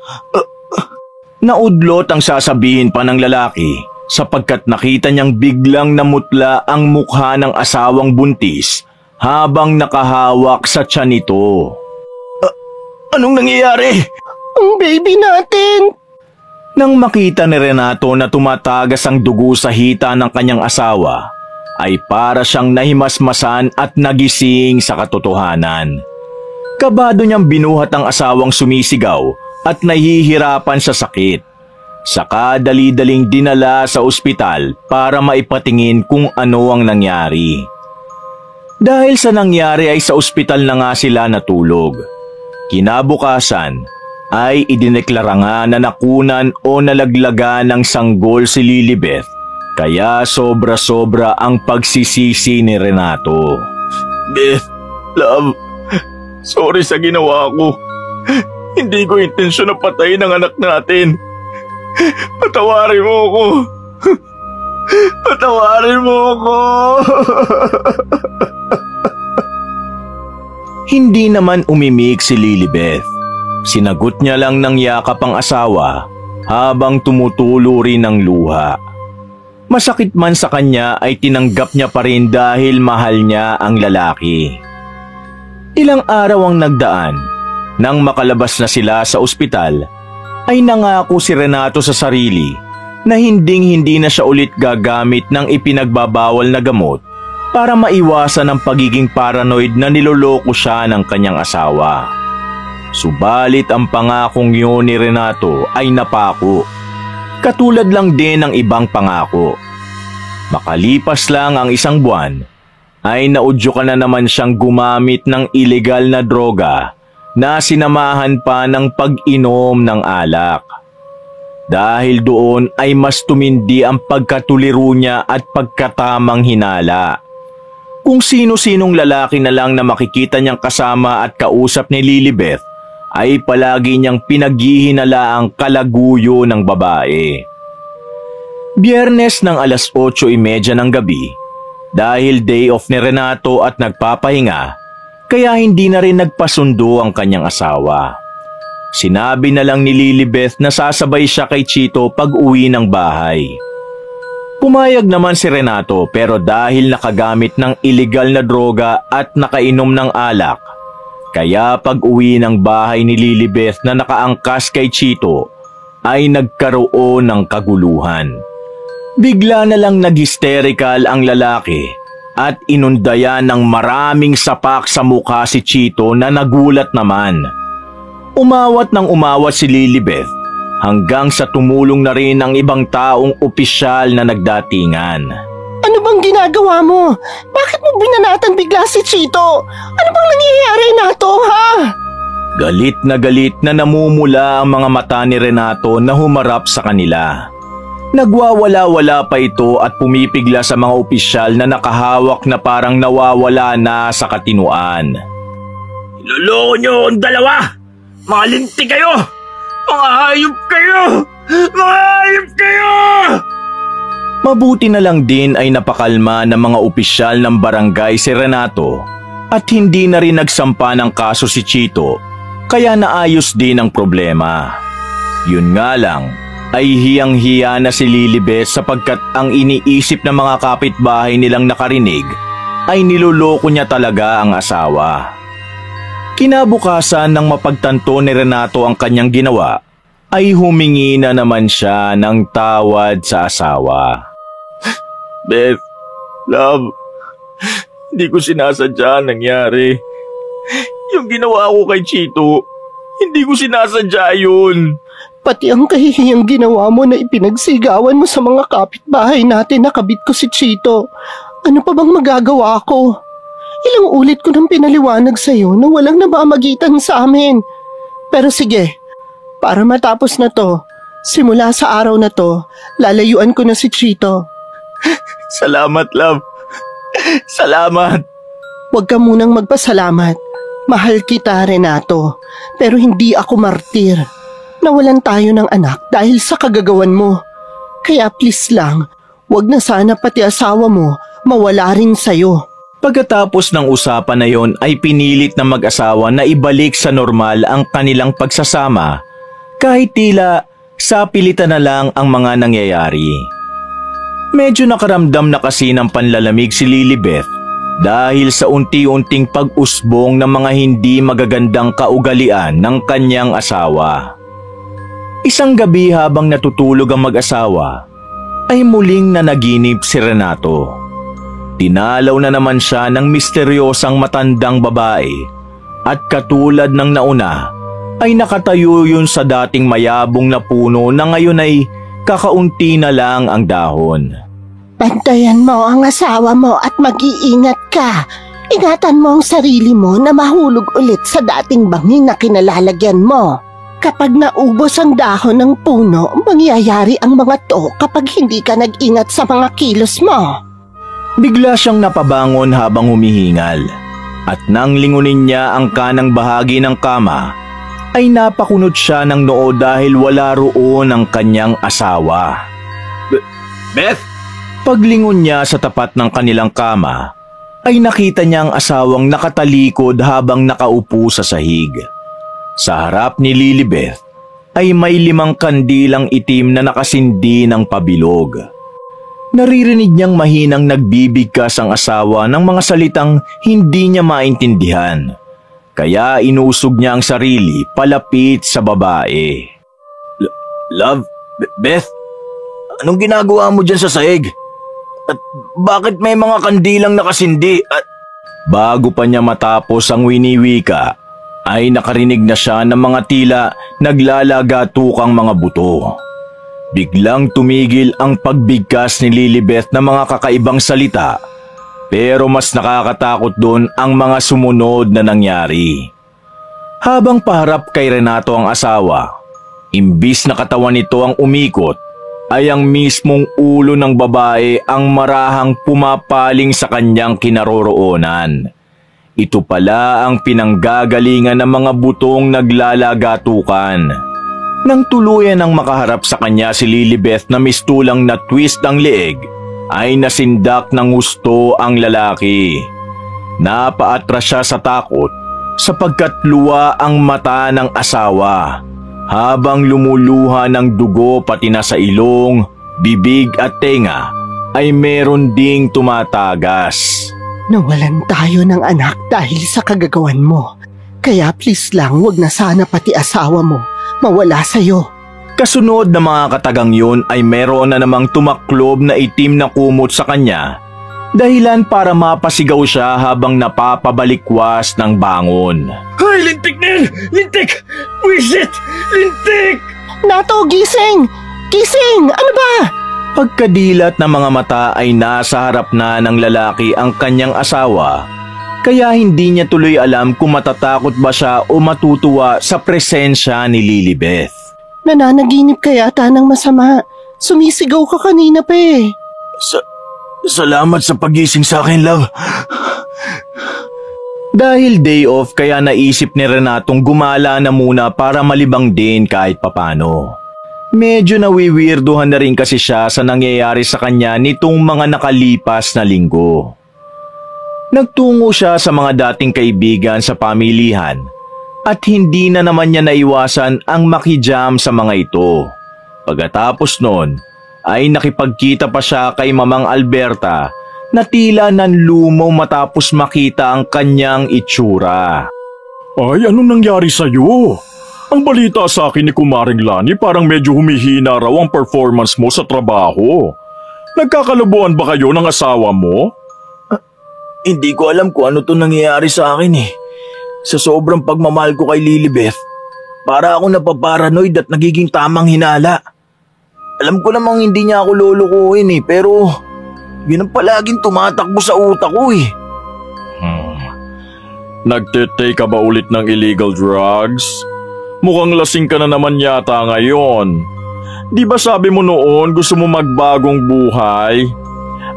Naudlot ang sasabihin pa ng lalaki sapagkat nakita niyang biglang namutla ang mukha ng asawang buntis habang nakahawak sa tiyan nito. Anong nangyayari? Ang baby natin! Nang makita ni Renato na tumatagas ang dugo sa hita ng kanyang asawa, ay para siyang nahimasmasan at nagising sa katotohanan. Kabado niyang binuhat ang asawang sumisigaw at nahihirapan sa sakit. Saka dali-daling dinala sa ospital para maipatingin kung ano ang nangyari. Dahil sa nangyari ay sa ospital na nga sila natulog. Kinabukasan ay idineklara nga na nakunan o nalaglagan ng sanggol si Lilibeth, kaya sobra-sobra ang pagsisisi ni Renato. Beth, love, sorry sa ginawa ko. Hindi ko intensyon na patayin ang anak natin. Patawarin mo ako. Patawarin mo ako. Hindi naman umimik si Lilibeth. Sinagot niya lang ng yakap ang asawa habang tumutulo rin ng luha. Masakit man sa kanya ay tinanggap niya pa rin dahil mahal niya ang lalaki. Ilang araw ang nagdaan. Nang makalabas na sila sa ospital, ay nangako si Renato sa sarili na hinding-hindi na siya ulit gagamit ng ipinagbabawal na gamot para maiwasan ang pagiging paranoid na niloloko siya ng kanyang asawa. Subalit ang pangakong yun ni Renato ay napako. Katulad lang din ng ibang pangako. Makalipas lang ang isang buwan, ay naudyo ka na naman siyang gumamit ng ilegal na droga na sinamahan pa ng pag-inom ng alak. Dahil doon ay mas tumindi ang pagkatuliro niya at pagkatamang hinala. Kung sino-sinong lalaki na lang na makikita niyang kasama at kausap ni Lilibeth, ay palagi niyang pinaghihinala ang kalaguyo ng babae. Biyernes ng 8:30 ng gabi, dahil day off ni Renato at nagpapahinga, kaya hindi na rin nagpasundo ang kanyang asawa. Sinabi na lang ni Lilibeth na sasabay siya kay Chito pag uwi ng bahay. Pumayag naman si Renato pero dahil nakagamit ng illegal na droga at nakainom ng alak, Kaya pag-uwi ng bahay ni Lilibeth na nakaangkas kay Chito ay nagkaroon ng kaguluhan. Bigla na lang nag-hysterical ang lalaki at inundayan ng maraming sapak sa mukha si Chito na nagulat naman. Umawat ng umawat si Lilibeth hanggang sa tumulong na rin ang ibang taong opisyal na nagdatingan. Ano bang ginagawa mo? Bakit mo binanatan bigla si Chito? Ano bang nangyayari na to, ha? Galit na namumula ang mga mata ni Renato na humarap sa kanila. Nagwawala-wala pa ito at pumipigla sa mga opisyal na nakahawak na parang nawawala na sa katinuan. Iloloko niyo ang dalawa! Mga linti kayo! Mga hayop kayo! Mga hayop kayo! Mabuti na lang din ay napakalma ng mga opisyal ng barangay si Renato at hindi na rin nagsampa ng kaso si Chito, kaya naayos din ang problema. Yun nga lang ay hiyang-hiya na si Lilibeth sapagkat ang iniisip ng mga kapitbahay nilang nakarinig ay niloloko niya talaga ang asawa. Kinabukasan nang mapagtanto ni Renato ang kanyang ginawa, ay humingi na naman siya ng tawad sa asawa. Beth, love, hindi ko sinasadya nangyari. Yung ginawa ko kay Chito, hindi ko sinasadya yun. Pati ang kahihiyang ginawa mo na ipinagsigawan mo sa mga kapitbahay natin na kabit ko si Chito. Ano pa bang magagawa ko? Ilang ulit ko nang pinaliwanag sa'yo na walang namamagitan sa amin. Pero sige, para matapos na to, simula sa araw na to, lalayuan ko na si Chito. Salamat, love. Salamat. Huwag ka munang magpasalamat. Mahal kita, Renato. Pero hindi ako martir. Nawalan tayo ng anak dahil sa kagagawan mo. Kaya please lang, huwag na sana pati asawa mo mawala rin sa'yo. Pagkatapos ng usapan na yon ay pinilit ng mag-asawa na ibalik sa normal ang kanilang pagsasama kahit tila sa pilitan na lang ang mga nangyayari. Medyo nakaramdam na kasi ng panlalamig si Lilibeth dahil sa unti-unting pag-usbong ng mga hindi magagandang kaugalian ng kanyang asawa. Isang gabi habang natutulog ang mag-asawa ay muling nanaginip si Renato. Dinalaw na naman siya ng misteryosang matandang babae at katulad ng nauna ay nakatayo yun sa dating mayabong na puno na ngayon ay kakaunti na lang ang dahon. Bantayan mo ang asawa mo at mag-iingat ka. Ingatan mo ang sarili mo na mahulog ulit sa dating bangin na kinalalagyan mo. Kapag naubos ang dahon ng puno, mangyayari ang mga to kapag hindi ka nag-ingat sa mga kilos mo. Bigla siyang napabangon habang humihingal at nang lingunin niya ang kanang bahagi ng kama ay napakunot siya ng noo dahil wala roon ang kanyang asawa. Beth! Paglingon niya sa tapat ng kanilang kama ay nakita niya ang asawang nakatalikod habang nakaupo sa sahig. Sa harap ni Lilibeth ay may 5 kandilang itim na nakasindi ng pabilog. Naririnig niyang mahinang nagbibigkas ang asawa ng mga salitang hindi niya maintindihan. Kaya inusog niya ang sarili palapit sa babae. Love, Beth, anong ginagawa mo dyan sa sahig? At bakit may mga kandilang nakasindi? At bago pa niya matapos ang winiwika, ay nakarinig na siya ng mga tila naglalagatukang mga buto. Biglang tumigil ang pagbigkas ni Lilibeth ng mga kakaibang salita, pero mas nakakatakot doon ang mga sumunod na nangyari. Habang paharap kay Renato ang asawa, imbis na katawan nito ang umikot, ay ang mismong ulo ng babae ang marahang pumapaling sa kanyang kinaroroonan. Ito pala ang pinanggagalingan ng mga butong naglalagatukan. Nang tuluyan ng makaharap sa kanya si Lilibeth na mistulang na twist ang leeg, ay nasindak ng gusto ang lalaki. Napaatras siya sa takot sapagkat luwa ang mata ng asawa habang lumuluha ng dugo pati na sa ilong, bibig at tenga ay meron ding tumatagas. Nawalan tayo ng anak dahil sa kagagawan mo. Kaya please lang, wag na sana pati asawa mo mawala sa'yo. Kasunod na mga katagang yun ay meron na namang tumaklob na itim na kumot sa kanya, dahilan para mapasigaw siya habang napapabalikwas ng bangon. Ay, lintik na yan! Lintik! Wisit! Lintik! Nato, gising! Gising! Ano ba? Pagkadilat ng mga mata ay nasa harap na ng lalaki ang kanyang asawa, kaya hindi niya tuloy alam kung matatakot ba siya o matutuwa sa presensya ni Lilibeth. Nananaginip ka yata ng masama. Sumisigaw ka kanina pa eh. Salamat sa pagising sa akin, love. Dahil day off kaya naisip ni Renatong gumala na muna para malibang din kahit papano. Medyo nawiwirduhan na rin kasi siya sa nangyayari sa kanya nitong mga nakalipas na linggo. Nagtungo siya sa mga dating kaibigan sa pamilihan at hindi na naman niya naiwasan ang makijam sa mga ito. Pagkatapos nun ay nakipagkita pa siya kay Mamang Alberta na tila nanlumo matapos makita ang kanyang itsura. Ay, anong nangyari sa'yo? Ang balita sa akin ni Kumaring Lani parang medyo humihina raw ang performance mo sa trabaho. Nagkakalabuan ba kayo ng asawa mo? Hindi ko alam kung ano to nangyayari sa akin eh. Sa sobrang pagmamahal ko kay Lilibeth, para ako napaparanoid at nagiging tamang hinala. Alam ko namang hindi niya ako lulukuhin eh, pero yun ang palaging tumatakbo sa utak ko eh. Nagtitake ka ba ulit ng illegal drugs? Mukhang lasing ka na naman yata ngayon. Di ba sabi mo noon gusto mo magbagong buhay?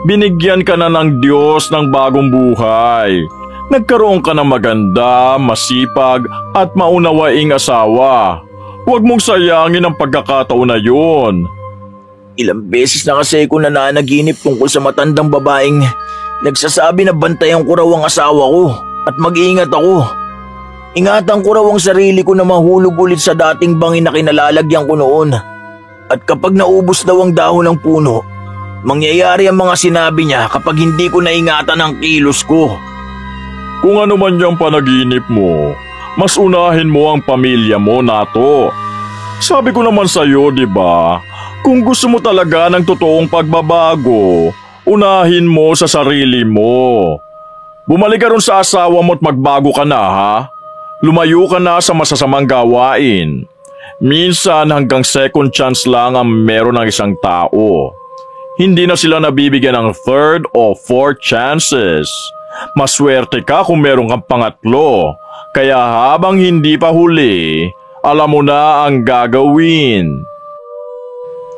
Binigyan ka na ng Diyos ng bagong buhay. Nagkaroon ka ng maganda, masipag at maunawaing asawa. Huwag mong sayangin ang pagkakataon na yun. Ilang beses na kasi ako nananaginip tungkol sa matandang babaeng nagsasabi na bantayan ko raw ang asawa ko at mag-iingat ako. Ingatan ko raw ang sarili ko na mahulog ulit sa dating bangin na kinalalagyan ko noon. At kapag naubos daw ang dahon ng puno, mangyayari ang mga sinabi niya kapag hindi ko naingatan ang kilos ko. Kung ano man yung panaginip mo, mas unahin mo ang pamilya mo, Nato. Sabi ko naman sa'yo, di ba? Kung gusto mo talaga ng totoong pagbabago, unahin mo sa sarili mo. Bumalik ka ron sa asawa mo at magbago ka na, ha? Lumayo ka na sa masasamang gawain. Minsan hanggang second chance lang ang meron ng isang tao. Hindi na sila nabibigyan ng third o fourth chances. Maswerte ka kung meron kang pangatlo. Kaya habang hindi pa huli, alam mo na ang gagawin.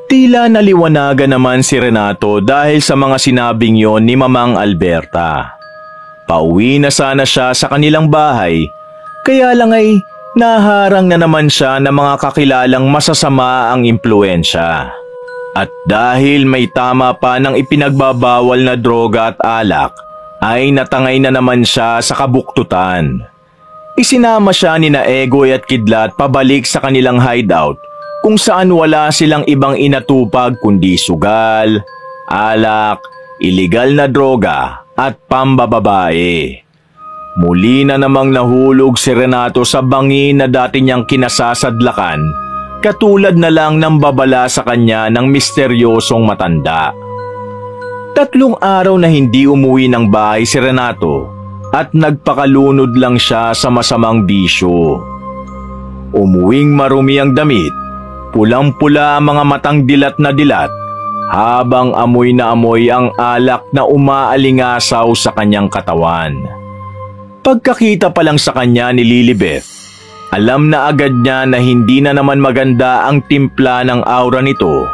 Tila naliwanagan naman si Renato dahil sa mga sinabing yon ni Mamang Alberta. Pauwi na sana siya sa kanilang bahay, kaya lang ay naharang na naman siya ng mga kakilalang masasama ang impluensya. At dahil may tama pa ng ipinagbabawal na droga at alak, ay natangay na naman siya sa kabuktutan. Isinama siya ni Egoy at Kidlat pabalik sa kanilang hideout kung saan wala silang ibang inatupag kundi sugal, alak, iligal na droga at pambababae. Muli na namang nahulog si Renato sa bangin na dati niyang kinasasadlakan, katulad na lang ng babala sa kanya ng misteryosong matanda. 3 araw na hindi umuwi ng bahay si Renato at nagpakalunod lang siya sa masamang bisyo. Umuwing marumi ang damit, pulang-pula ang mga matang dilat na dilat, habang amoy na amoy ang alak na umaalingasaw sa kanyang katawan. Pagkakita pa lang sa kanya ni Lilibeth, alam na agad niya na hindi na naman maganda ang timpla ng aura nito,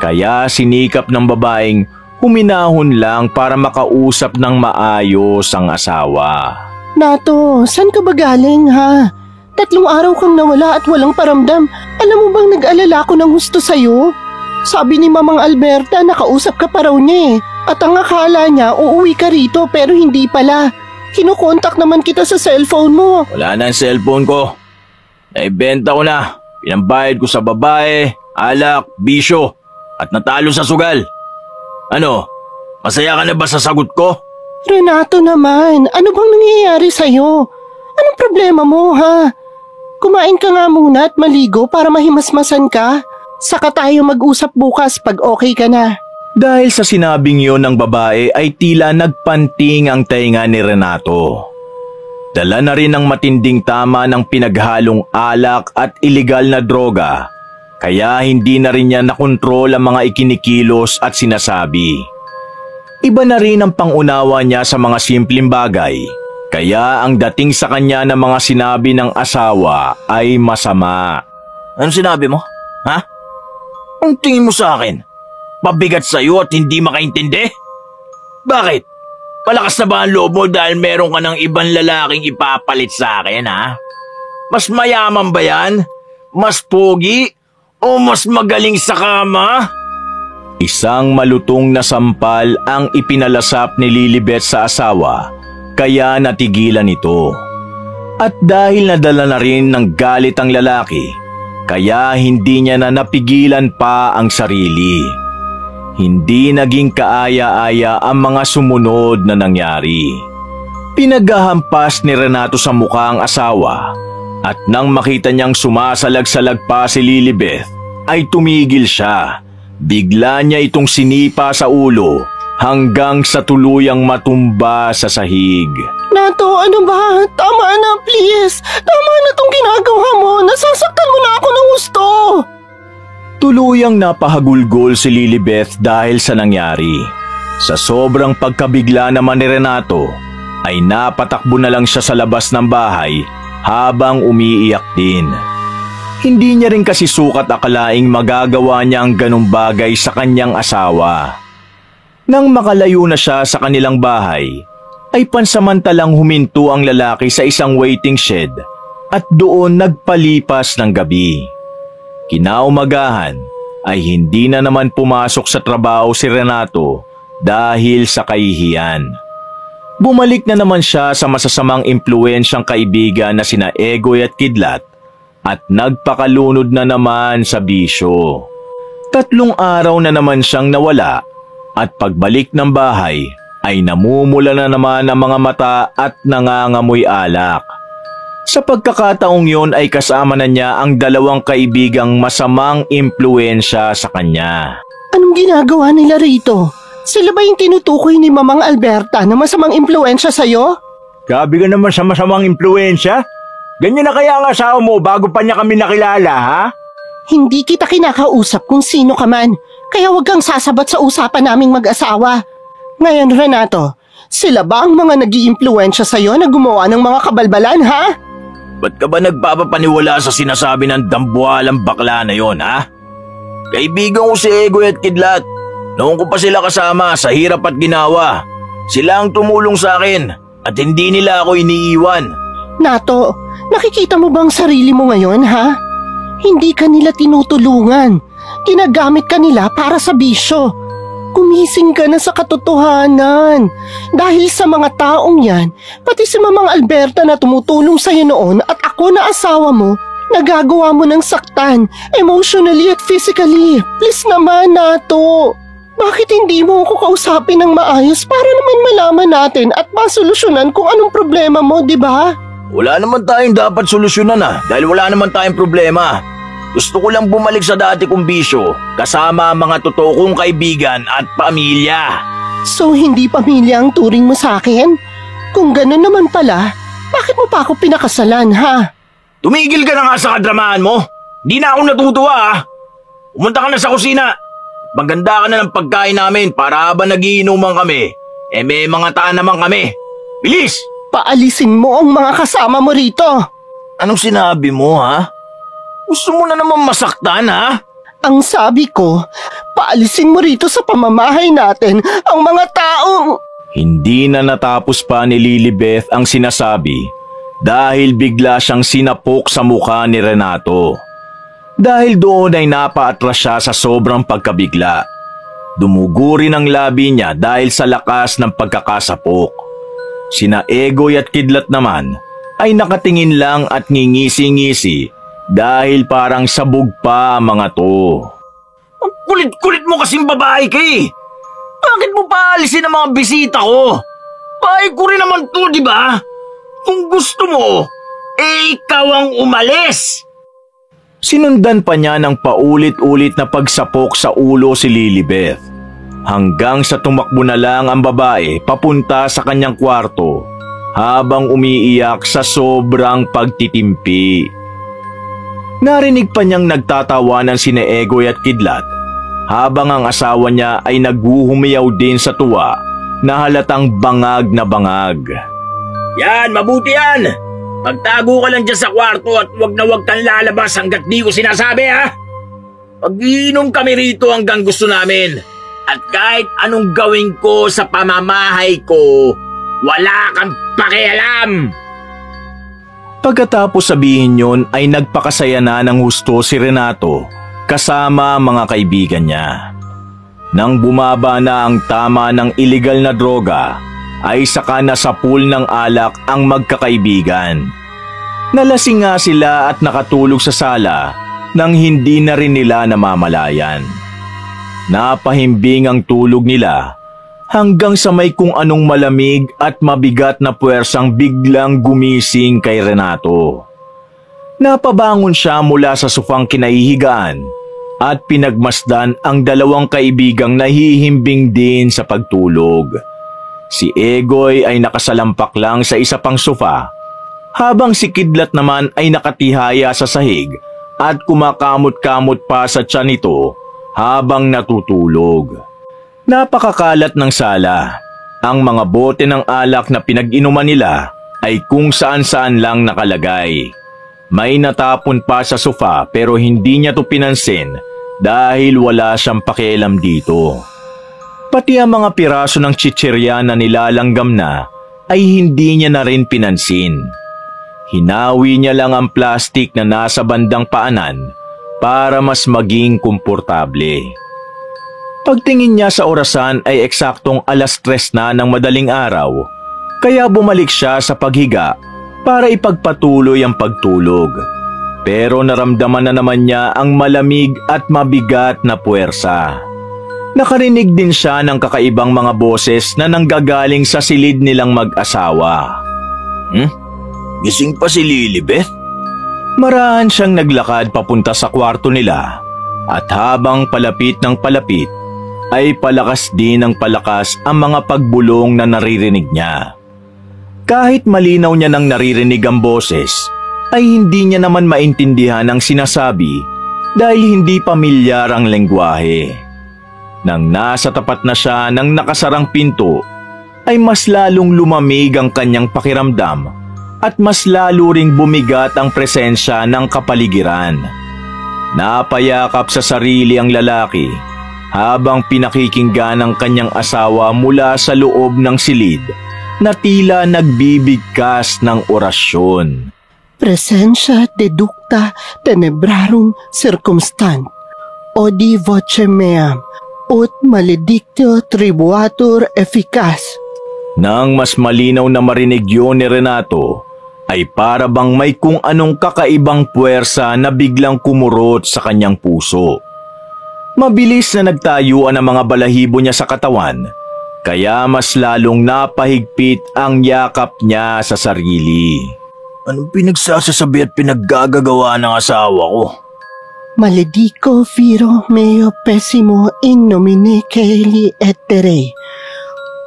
kaya sinikap ng babaeng huminahon lang para makausap ng maayos ang asawa. Nato, saan ka ba galing ha? 3 araw kang nawala at walang paramdam. Alam mo bang nag-alala ko ng husto sa'yo? Sabi ni Mamang Alberta nakausap ka pa raw niya eh. At ang akala niya uuwi ka rito pero hindi pala. Kinukontak naman kita sa cellphone mo. Wala na ang cellphone ko. Naibenta ko na. Pinambayad ko sa babae, alak, bisyo at natalo sa sugal. Ano? Masaya ka na ba sa sagot ko? Renato naman, ano bang nangyayari sa'yo? Anong problema mo, ha? Kumain ka nga muna at maligo para mahimasmasan ka. Saka tayo mag-usap bukas pag okay ka na. Dahil sa sinabing yon ng babae ay tila nagpanting ang tainga ni Renato. Dala na rin ng matinding tama ng pinaghalong alak at ilegal na droga, kaya hindi na rin niya nakontrol ang mga ikinikilos at sinasabi. Iba na rin ang pangunawa niya sa mga simpleng bagay, kaya ang dating sa kanya ng mga sinabi ng asawa ay masama. Anong sinabi mo? Ha? Ang tingin mo sa akin? Pabigat sa'yo at hindi makaintindi? Bakit? Malakas na ba ang loob mo dahil meron ka ng ibang lalaking ipapalit sa akin, ha? Mas mayaman ba yan? Mas pogi? O mas magaling sa kama? Isang malutong na sampal ang ipinalasap ni Lilibet sa asawa, kaya natigilan ito. At dahil nadala na rin ng galit ang lalaki, kaya hindi niya na napigilan pa ang sarili. Hindi naging kaaya-aya ang mga sumunod na nangyari. Pinaghahampas ni Renato sa mukha ang asawa, at nang makita niyang sumasalag-salag pa si Lilibet, ay tumigil siya. Bigla niya itong sinipa sa ulo hanggang sa tuluyang matumba sa sahig. Nato, ano ba? Tama na, please. Tama na tong ginagawa mo. Nasasaktan mo na ako ng gusto. Tuluyang napahagulgol si Lilibet dahil sa nangyari. Sa sobrang pagkabigla naman ni Renato, ay napatakbo na lang siya sa labas ng bahay habang umiiyak din. Hindi niya rin kasi sukat akalaing magagawa niya ang ganung bagay sa kanyang asawa. Nang makalayo na siya sa kanilang bahay, ay pansamantalang huminto ang lalaki sa isang waiting shed at doon nagpalipas ng gabi. Kinaumagahan ay hindi na naman pumasok sa trabaho si Renato dahil sa kahihiyan. Bumalik na naman siya sa masasamang impluwensyang kaibigan na sina Egoy at Kidlat at nagpakalunod na naman sa bisyo. 3 araw na naman siyang nawala at pagbalik ng bahay ay namumula na naman ang mga mata at nangangamoy alak. Sa pagkakataong yon ay kasama na niya ang 2 kaibigang masamang impluwensya sa kanya. Anong ginagawa nila rito? Sila ba yung tinutukoy ni Mamang Alberta na masamang impluwensya sa'yo? Sabi ka naman sa masamang impluensya? Ganyan na kaya ang asawa mo bago pa niya kami nakilala, ha? Hindi kita kinakausap kung sino ka man, kaya wag kang sasabat sa usapan naming mag-asawa. Ngayon, Renato, sila ba ang mga nag-iimpluwensya sa'yo na gumawa ng mga kabalbalan, ha? Ba't ka ba nagpapapaniwala sa sinasabi ng dambuhalang bakla na yon, ha? Kaibigan ko si Egoy at Kidlat. Noong ko pa sila kasama sa hirap at ginawa. Sila ang tumulong sa akin at hindi nila ako iniiwan. Nato, nakikita mo bang sarili mo ngayon, ha? Hindi ka nila tinutulungan. Ginagamit ka nila para sa bisyo. Gumising ka na sa katotohanan. Dahil sa mga taong yan, pati si Mamang Alberta na tumutulong sa'yo noon at ako na asawa mo, nagagawa mo ng saktan, emotionally at physically. Please naman, Nato. Bakit hindi mo ako kausapin ng maayos para naman malaman natin at masolusyonan kung anong problema mo, di ba? Wala naman tayong dapat solusyonan dahil wala naman tayong problema. Gusto ko lang bumalik sa dati kong bisyo kasama ang mga totoo kong kaibigan at pamilya. So hindi pamilya ang turing mo sa akin? Kung gano'n naman pala, bakit mo pa ako pinakasalan, ha? Tumigil ka na nga sa kadramahan mo. Di na ako natutuwa, Umunta ka na sa kusina. Maganda ka na ng pagkain namin para habang nagiinuman kami, may mga taan naman kami. Bilis! Paalisin mo ang mga kasama mo rito. Anong sinabi mo, ha? Gusto mo na naman masaktan, ha? Ang sabi ko, paalisin mo rito sa pamamahay natin ang mga taong... Hindi na natapos pa ni Lilibet ang sinasabi dahil bigla siyang sinapok sa mukha ni Renato. Dahil doon ay napaatras siya sa sobrang pagkabigla. Dumugo rin ang labi niya dahil sa lakas ng pagkakasapok. Sina Egoy at Kidlat naman ay nakatingin lang at ngingisi-ngisi dahil parang sabog pa ang mga to. Ang kulit-kulit mo kasing babae ka eh. Bakit mo paalisin ang mga bisita ko? Bahay ko rin naman to, di ba? Kung gusto mo, ikaw ang umalis! Sinundan pa niya ng paulit-ulit na pagsapok sa ulo si Lilibeth, hanggang sa tumakbo na lang ang babae papunta sa kanyang kwarto habang umiiyak sa sobrang pagtitimpi. Narinig pa niyang nagtatawanan sina Egoy at Kidlat habang ang asawa niya ay naghuhumiyaw din sa tuwa na halatang bangag na bangag. Yan, mabuti yan! Magtago ka lang dyan sa kwarto at wag na wag kang lalabas hanggat di ko sinasabi, ha? Pag-iinom kami rito hanggang gusto namin. At kahit anong gawin ko sa pamamahay ko, wala kang pakialam! Pagkatapos sabihin yon ay nagpakasaya na ng husto si Renato kasama mga kaibigan niya. Nang bumaba na ang tama ng iligal na droga, ay saka na sa pool ng alak ang magkakaibigan. Nalasing nga sila at nakatulog sa sala nang hindi na rin nila namamalayan. Napahimbing ang tulog nila hanggang sa may kung anong malamig at mabigat na puwersang biglang gumising kay Renato. Napabangon siya mula sa sofang kinahihigaan at pinagmasdan ang dalawang kaibigang nahihimbing din sa pagtulog. Si Egoy ay nakasalampak lang sa isa pang sofa, habang si Kidlat naman ay nakatihaya sa sahig at kumakamot-kamot pa sa tiyan nito habang natutulog. Napakakalat ng sala. Ang mga bote ng alak na pinag-inuman nila ay kung saan-saan lang nakalagay. May natapon pa sa sofa pero hindi niya to pinansin dahil wala siyang pakialam dito. Pati ang mga piraso ng chichirya na nilalanggam na ay hindi niya na rin pinansin. Hinawi niya lang ang plastik na nasa bandang paanan para mas maging komportable. Pagtingin niya sa orasan ay eksaktong 3:00 na ng madaling araw, kaya bumalik siya sa paghiga para ipagpatuloy ang pagtulog. Pero naramdaman na naman niya ang malamig at mabigat na puwersa. Nakarinig din siya ng kakaibang mga boses na nanggagaling sa silid nilang mag-asawa. Gising pa si Lilibeth? Maraan siyang naglakad papunta sa kwarto nila at habang palapit ng palapit ay palakas din ng palakas ang mga pagbulong na naririnig niya. Kahit malinaw niya nang naririnig ang boses, ay hindi niya naman maintindihan ang sinasabi dahil hindi pamilyar ang lengguwahe. Nang nasa tapat na siya ng nakasarang pinto, ay mas lalong lumamig ang kanyang pakiramdam at mas lalo ring bumigat ang presensya ng kapaligiran. Napayakap sa sarili ang lalaki habang pinakikinggan ang kanyang asawa mula sa loob ng silid na tila nagbibigkas ng orasyon. Presensya deducta tenebrarum circumstant, odi voce meam, ut maledictio tribuatur efficace. Nang mas malinaw na marinig yun ni Renato, ay para bang may kung anong kakaibang puwersa na biglang kumurot sa kanyang puso. Mabilis na nagtayuan ang mga balahibo niya sa katawan, kaya mas lalong napahigpit ang yakap niya sa sarili. Anong pinagsasasabi at pinaggagawa ng asawa ko? Maledico viro meo pessimo in nomine Caeli et Terrae,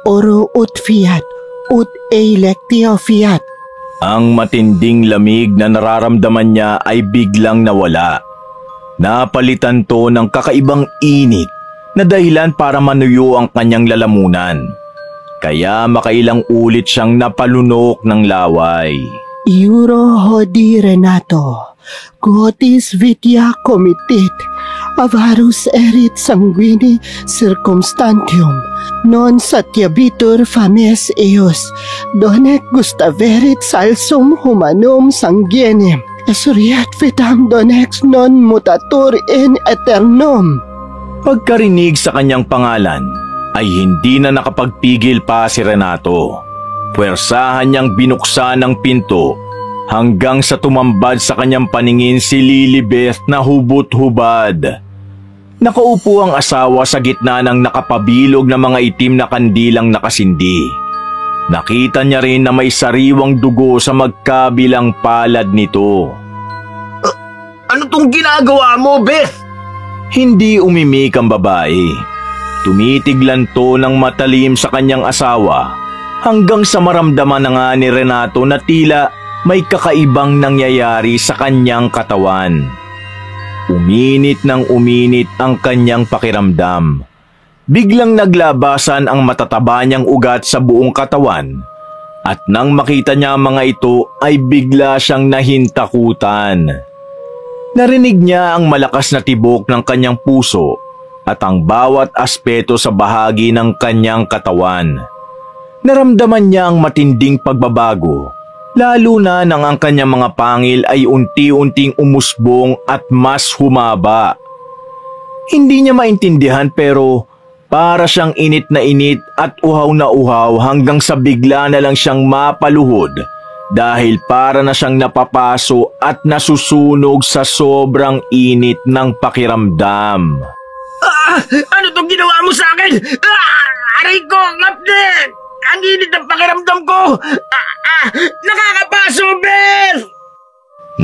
oro ut fiat, ut electio fiat. Ang matinding lamig na nararamdaman niya ay biglang nawala. Napalitan to ng kakaibang init na dahilan para manuyo ang kanyang lalamunan. Kaya makailang ulit siyang napalunok ng laway. Iuro hodi Renato, quotis vitia comitit, avarus erit sanguini circumstantium, non satiabitur fames eos, donec gustaverit salsum humanum sanguinem, esuriat vitam donex non mutatur in aeternum. Pagkarinig sa kanyang pangalan, ay hindi na nakapagpigil pa si Renato. Puwersahan niyang binuksan ang pinto hanggang sa tumambad sa kanyang paningin si Lilibeth na hubot-hubad. Nakaupo ang asawa sa gitna ng nakapabilog na mga itim na kandilang nakasindi. Nakita niya rin na may sariwang dugo sa magkabilang palad nito. Ano tong ginagawa mo, Beth? Hindi umimik ang babae. Tumitiglan to ng matalim sa kanyang asawa hanggang sa maramdaman na nga ni Renato na tila may kakaibang nangyayari sa kanyang katawan. Uminit ng uminit ang kanyang pakiramdam. Biglang naglabasan ang matataba niyang ugat sa buong katawan at nang makita niya ang mga ito ay bigla siyang nahintakutan. Narinig niya ang malakas na tibok ng kanyang puso at ang bawat aspeto sa bahagi ng kanyang katawan. Naramdaman niya ang matinding pagbabago, lalo na nang ang kanyang mga pangil ay unti-unting umusbong at mas humaba. Hindi niya maintindihan pero para siyang init na init at uhaw na uhaw hanggang sa bigla na lang siyang mapaluhod dahil para na siyang napapaso at nasusunog sa sobrang init ng pakiramdam. Ano tong ginawa mo sa akin? Aray ko, ngapde! Ang init ng pakiramdam ko! Nakakapaso, Beth!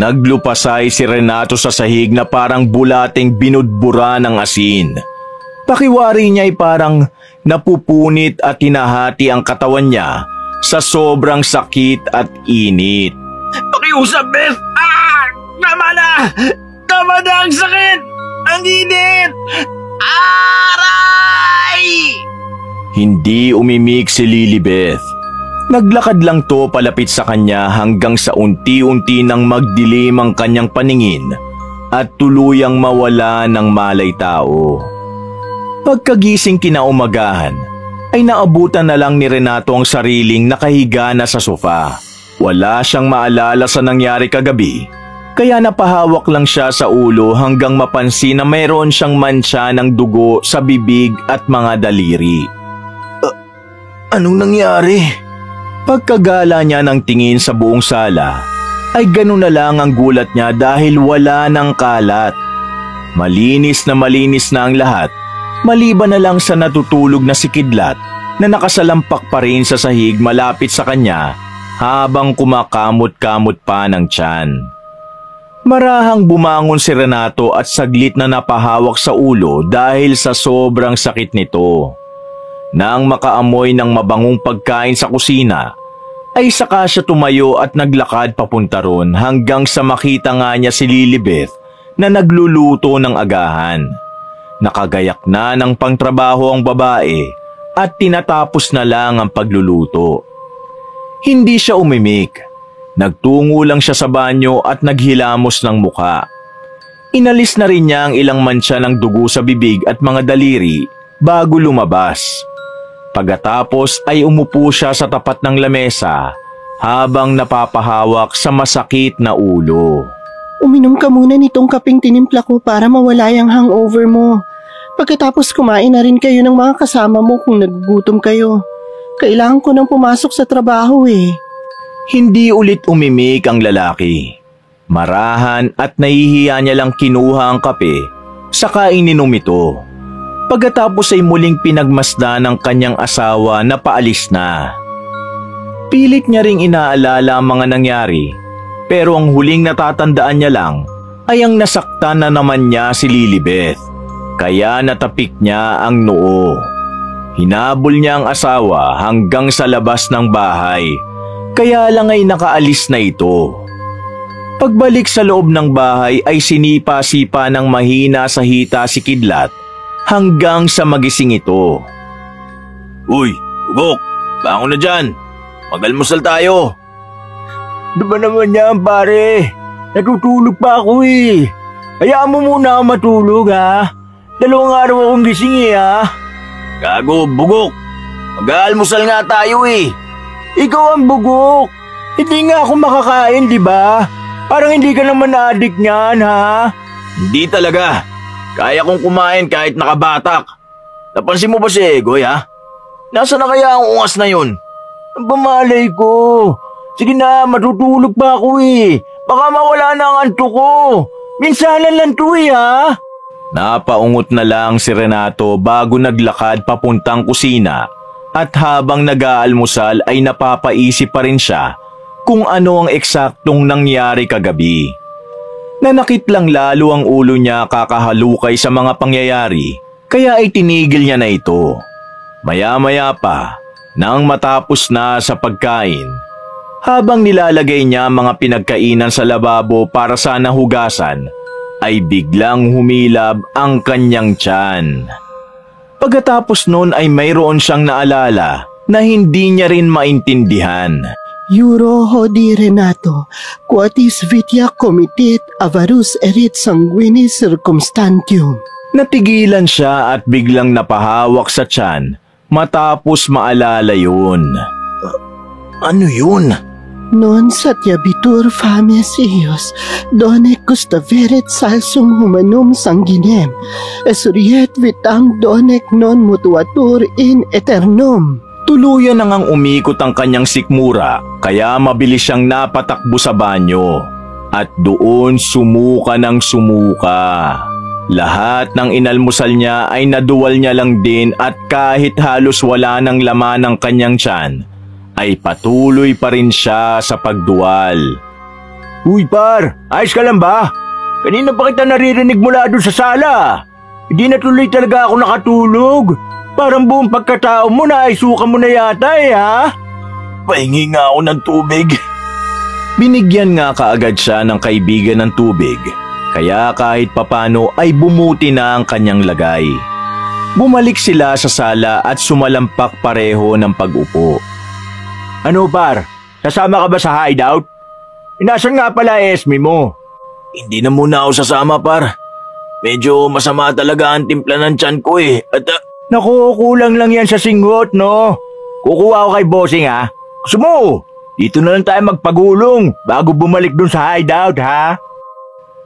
Naglupasay si Renato sa sahig na parang bulating binudbura ng asin. Pakiwari niya ay parang napupunit at hinahati ang katawan niya sa sobrang sakit at init. Pakiusap, Beth! Tama na! Tama na ang sakit! Ang init! Aray! Hindi umimik si Lilibeth. Naglakad lang to palapit sa kanya hanggang sa unti-unti nang magdilim ang kanyang paningin at tuluyang mawala ng malay tao. Pagkagising kinaumagahan, ay naabutan na lang ni Renato ang sariling nakahiga na sa sofa. Wala siyang maalala sa nangyari kagabi, kaya napahawak lang siya sa ulo hanggang mapansin na mayroon siyang mantsa ng dugo sa bibig at mga daliri. Anong nangyari? Pagkagala niya ng tingin sa buong sala, ay ganun na lang ang gulat niya dahil wala ng kalat. Malinis na ang lahat. Maliban na lang sa natutulog na si Kidlat na nakasalampak pa rin sa sahig malapit sa kanya habang kumakamot-kamot pa ng tiyan. Marahang bumangon si Renato at saglit na napahawak sa ulo dahil sa sobrang sakit nito. Nang makaamoy ng mabangong pagkain sa kusina, ay saka siya tumayo at naglakad papunta ron hanggang sa makita nga niya si Lilibeth na nagluluto ng agahan. Nakagayak na ng pangtrabaho ang babae at tinatapos na lang ang pagluluto. Hindi siya umimik. Nagtungo lang siya sa banyo at naghilamos ng muka. Inalis na rin niya ang ilang mantsa ng dugo sa bibig at mga daliri bago lumabas. Pagkatapos ay umupo siya sa tapat ng lamesa habang napapahawak sa masakit na ulo. Uminom ka muna nitong kapeng tinimpla ko para mawala yung hangover mo. Pagkatapos kumain na rin kayo ng mga kasama mo kung nagugutom kayo. Kailangan ko nang pumasok sa trabaho eh. Hindi ulit umimik ang lalaki. Marahan at nahihiya niya lang kinuha ang kape, saka ininom ito. Pagkatapos ay muling pinagmasdan ng kanyang asawa na paalis na. Pilit niya ring inaalala ang mga nangyari, pero ang huling natatandaan niya lang ay ang nasaktan na naman niya si Lilibeth, kaya natapik niya ang noo. Hinabol niya ang asawa hanggang sa labas ng bahay, kaya lang ay nakaalis na ito. Pagbalik sa loob ng bahay ay sinipa-sipa ng mahina sa hita si Kidlat hanggang sa magising ito. Uy, Ugok, bangon na dyan. Mag-almusal tayo. Di ba naman yan, pare? Natutulog pa ako eh. Hayaan mo muna ako matulog ha. 2 araw akong gising eh ha. Gago, Bugok. Mag-almusal nga tayo eh. Ikaw ang bugok. Hindi nga ako makakain, di ba? Parang hindi ka naman na-addict niyan ha. Hindi talaga. Kaya kong kumain kahit nakabatak. Napansin mo ba si Egoy ha? Nasaan na kaya ang ungas na yun? Ang bamalay ko. Sige na, matutulog pa ako eh. Baka mawala na ang antok ko. Minsanan lang to eh ha. Napaungot na lang si Renato bago naglakad papuntang kusina At habang nag-aalmusal ay napapaisip pa rin siya kung ano ang eksaktong nangyari kagabi. Nanakit lang lalo ang ulo niya kakahalukay sa mga pangyayari, kaya ay tinigil niya na ito. Maya-maya pa, nang matapos na sa pagkain, habang nilalagay niya mga pinagkainan sa lababo para sana hugasan, ay biglang humilab ang kanyang tiyan. Pagkatapos nun ay mayroon siyang naalala na hindi niya rin maintindihan. Euro hodi Renato, quatis vitia comitet avarus erit sanguinis circumstantium. Natigilan siya at biglang napahawak sa tiyan matapos maalala yun. Ano yun? Non satiabitur fames ius, donec gustaveret salsum humanum sanguinem, esuriet vitam donec non mutuatur in eternum. Tuluyan na ngang umikot ang kanyang sikmura, kaya mabilis siyang napatakbo sa banyo. At doon sumuka ng sumuka. Lahat ng inalmusal niya ay naduwal niya lang din at kahit halos wala ng laman ng kanyang tiyan, ay patuloy pa rin siya sa pagduwal. Uy par, ayos ka lang ba? Kanina pa kita naririnig mula doon sa sala. Hindi na tuloy talaga ako nakatulog. Parang buong pagkatao mo na ay suka mo na yata ha? Pahingi nga ako ng tubig. Binigyan nga kaagad siya ng kaibigan ng tubig, kaya kahit papano ay bumuti na ang kanyang lagay. Bumalik sila sa sala at sumalampak pareho ng pag-upo. Ano par, sasama ka ba sa hideout? Inasan nga pala Esme mo? Hindi na muna ako sasama par. Medyo masama talaga ang timpla ng tiyan ko at Naku, kulang lang yan sa singhot no? Kukuha ko kay bossing ha? Gusto mo? Dito na lang tayo magpagulong bago bumalik dun sa hideout ha?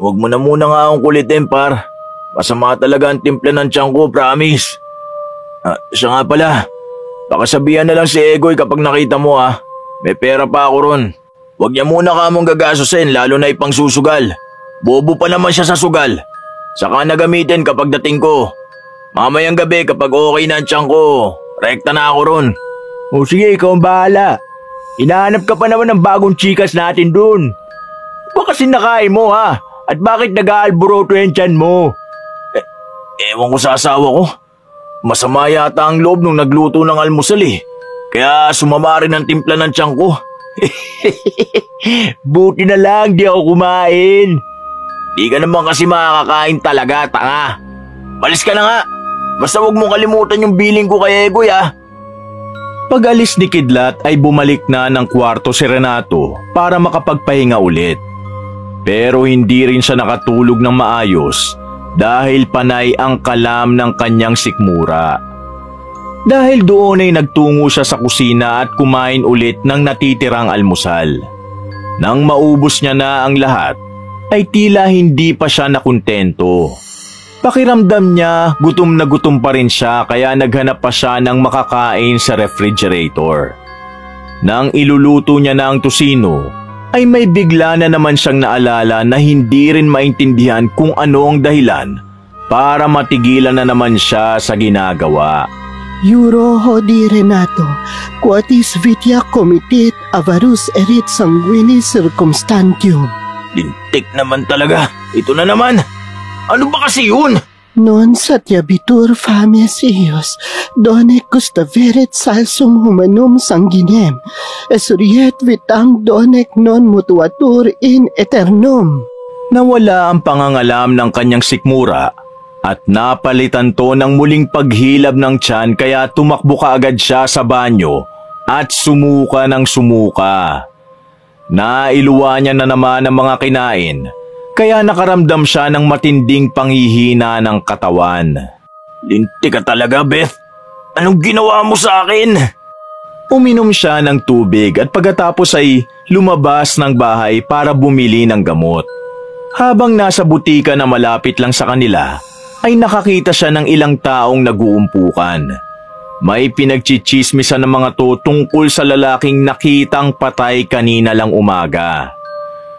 Huwag mo na muna nga akong kulitin par. Masama talaga ang timpla ng tiyan ko, promise. Siya nga pala. Baka sabihan na lang si Egoy kapag nakita mo ha. May pera pa ako ron. Huwag niya muna kamong gagasusin lalo na ipang susugal. Bobo pa naman siya sa sugal. Saka na gamitin kapag dating ko. Mamayang gabi kapag okay na ang tiyan ko, rekta na ako ron. O sige, ikaw ang bahala. Hinahanap ka pa naman ng bagong chikas natin dun. Baka sinakain mo ha? At bakit nag-aalboroto yung tiyan mo? Ewan ko sa asawa ko. Masama yata ang loob nung nagluto ng almusal Kaya sumama rin ang timpla ng tiyan ko. Buti na lang di ako kumain. Di ka naman kasi makakakain talaga, tanga. Balis ka na nga. Basta huwag mong kalimutan yung billing ko kay Egoy Pag-alis ni Kidlat ay bumalik na ng kwarto si Renato para makapagpahinga ulit. Pero hindi rin siya nakatulog ng maayos dahil panay ang kalam ng kanyang sikmura. Dahil doon ay nagtungo siya sa kusina at kumain ulit ng natitirang almusal. Nang maubos niya na ang lahat, ay tila hindi pa siya nakuntento. Pakiramdam niya gutom na gutom pa rin siya kaya naghanap pa siya ng makakain sa refrigerator. Nang iluluto niya na ang tusino, ay may bigla na naman siyang naalala na hindi rin maintindihan kung ano ang dahilan para matigilan na naman siya sa ginagawa. Euro hodi Renato, quatis vitia comitet avarus erit sanguinis circumstantium. Lintik naman talaga. Ito na naman. Ano ba kasi yun? Non satiabitur fames ius, donec gustaveret salsum humanum sanguinem, esuriet vitam donec non mutuatur in eternum. Nawala ang pangangalam ng kanyang sikmura at napalitan to ng muling paghilab ng tiyan kaya tumakbo kaagad siya sa banyo at sumuka ng sumuka. Nailuwa niya na naman ang mga kinain. Kaya nakaramdam siya ng matinding panghihina ng katawan. Lintik ka talaga, Beth. Anong ginawa mo sa akin? Uminom siya ng tubig at pagkatapos ay lumabas ng bahay para bumili ng gamot. Habang nasa butika na malapit lang sa kanila, ay nakakita siya ng ilang taong nag-uumpukan. May pinagchichismisan ng mga to tungkol sa lalaking nakitang patay kanina lang umaga.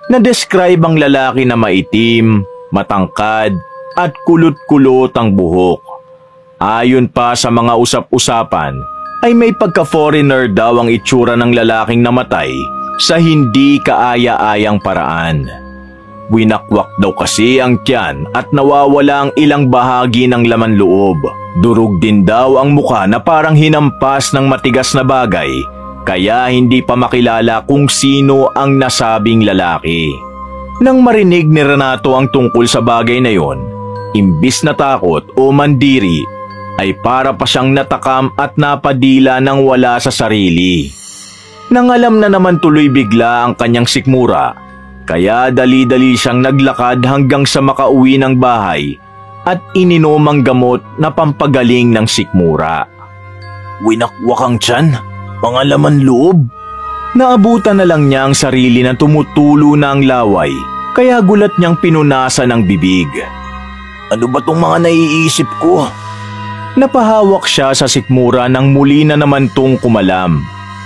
Na-describe ang lalaki na maitim, matangkad at kulot-kulot ang buhok. Ayon pa sa mga usap-usapan, ay may pagka-foreigner daw ang itsura ng lalaking namatay sa hindi kaaya-ayang paraan. Winakwak daw kasi ang tiyan at nawawala ang ilang bahagi ng laman loob. Durog din daw ang mukha na parang hinampas ng matigas na bagay, kaya hindi pa makilala kung sino ang nasabing lalaki. Nang marinig ni Renato ang tungkol sa bagay na yon, imbis na takot o mandiri, ay para pa siyang natakam at napadila ng wala sa sarili. Nang alam na naman tuloy bigla ang kanyang sikmura, kaya dali-dali siyang naglakad hanggang sa makauwi ng bahay at ininom ang gamot na pampagaling ng sikmura. Winakwak ang tiyan, mga laman loob. Naabutan na lang niya ang sarili na tumutulo na ang laway, kaya gulat niyang pinunasan ang bibig. Ano ba tong mga naiisip ko? Napahawak siya sa sikmura nang muli na naman tong kumalam.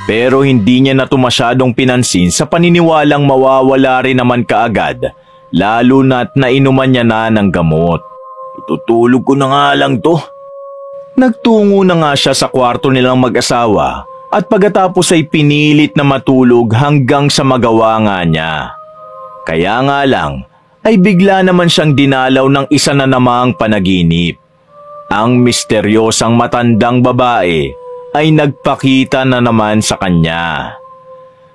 Pero hindi niya na ito masyadong pinansin sa paniniwalang mawawala rin naman kaagad, lalo na't nainuman niya na ng gamot. Itutulog ko na nga lang to. Nagtungo na nga siya sa kwarto nilang mag-asawa at pagkatapos ay pinilit na matulog hanggang sa magawa nga niya. Kaya nga lang ay bigla naman siyang dinalaw ng isa na namang panaginip. Ang misteryosang matandang babae ay nagpakita na naman sa kanya.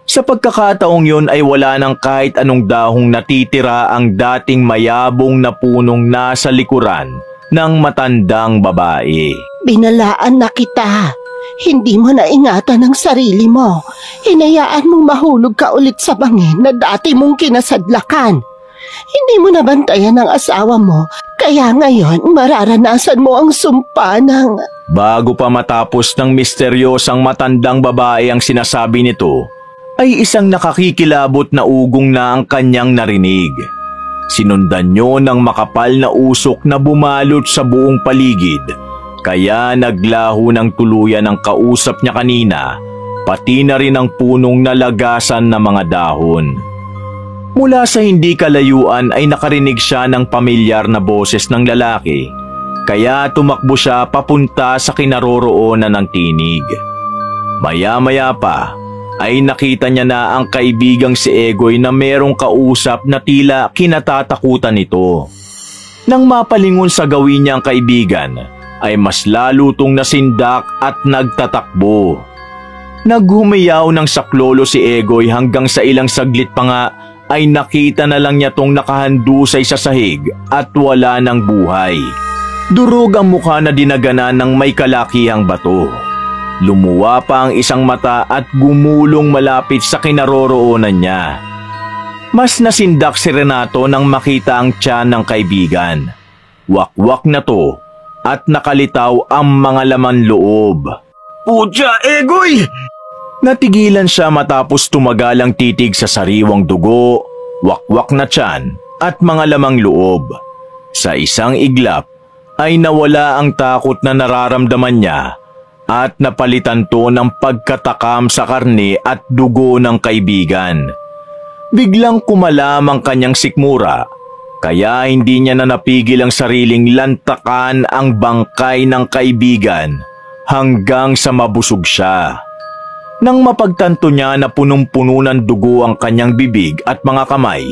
Sa pagkakataong yun ay wala nang kahit anong dahong natitira ang dating mayabong na punong nasa likuran ng matandang babae. Binalaan na kita. Hindi mo naingatan ang sarili mo. Hinayaan mong mahulog ka ulit sa bangin na dati mong kinasadlakan. Hindi mo nabantayan ang asawa mo, kaya ngayon mararanasan mo ang sumpa ng... Bago pa matapos ng misteryosang matandang babae ang sinasabi nito, ay isang nakakikilabot na ugong na ang kanyang narinig. Sinundan niyo ng makapal na usok na bumalot sa buong paligid, kaya naglaho ng tuluyan ang kausap niya kanina, pati na rin ang punong nalagasan na mga dahon. Mula sa hindi kalayuan ay nakarinig siya ng pamilyar na boses ng lalaki, kaya tumakbo siya papunta sa kinaroroonan ng tinig. Maya-maya pa ay nakita niya na ang kaibigang si Egoy na merong kausap na tila kinatatakutan nito. Nang mapalingon sa gawin niya ang kaibigan, ay mas lalo tong nasindak at nagtatakbo. Naghumiyaw ng saklolo si Egoy hanggang sa ilang saglit pa nga ay nakita na lang niya tong nakahandusay sa sahig at wala ng buhay. Durog ang mukha na dinaganan ng may kalakihang bato. Lumuwa pa ang isang mata at gumulong malapit sa kinaroroonan niya. Mas nasindak si Renato nang makita ang tiyan ng kaibigan. Wakwak na to at nakalitaw ang mga laman loob. Putya, Egoy! Natigilan siya matapos tumagal ang titig sa sariwang dugo, wakwak na tiyan at mga lamang loob. Sa isang iglap ay nawala ang takot na nararamdaman niya at napalitan to ng pagkatakam sa karne at dugo ng kaibigan. Biglang kumalam ang kanyang sikmura, kaya hindi niya na napigil ang sariling lantakan ang bangkay ng kaibigan hanggang sa mabusog siya. Nang mapagtanto niya na punong-puno ng dugo ang kanyang bibig at mga kamay,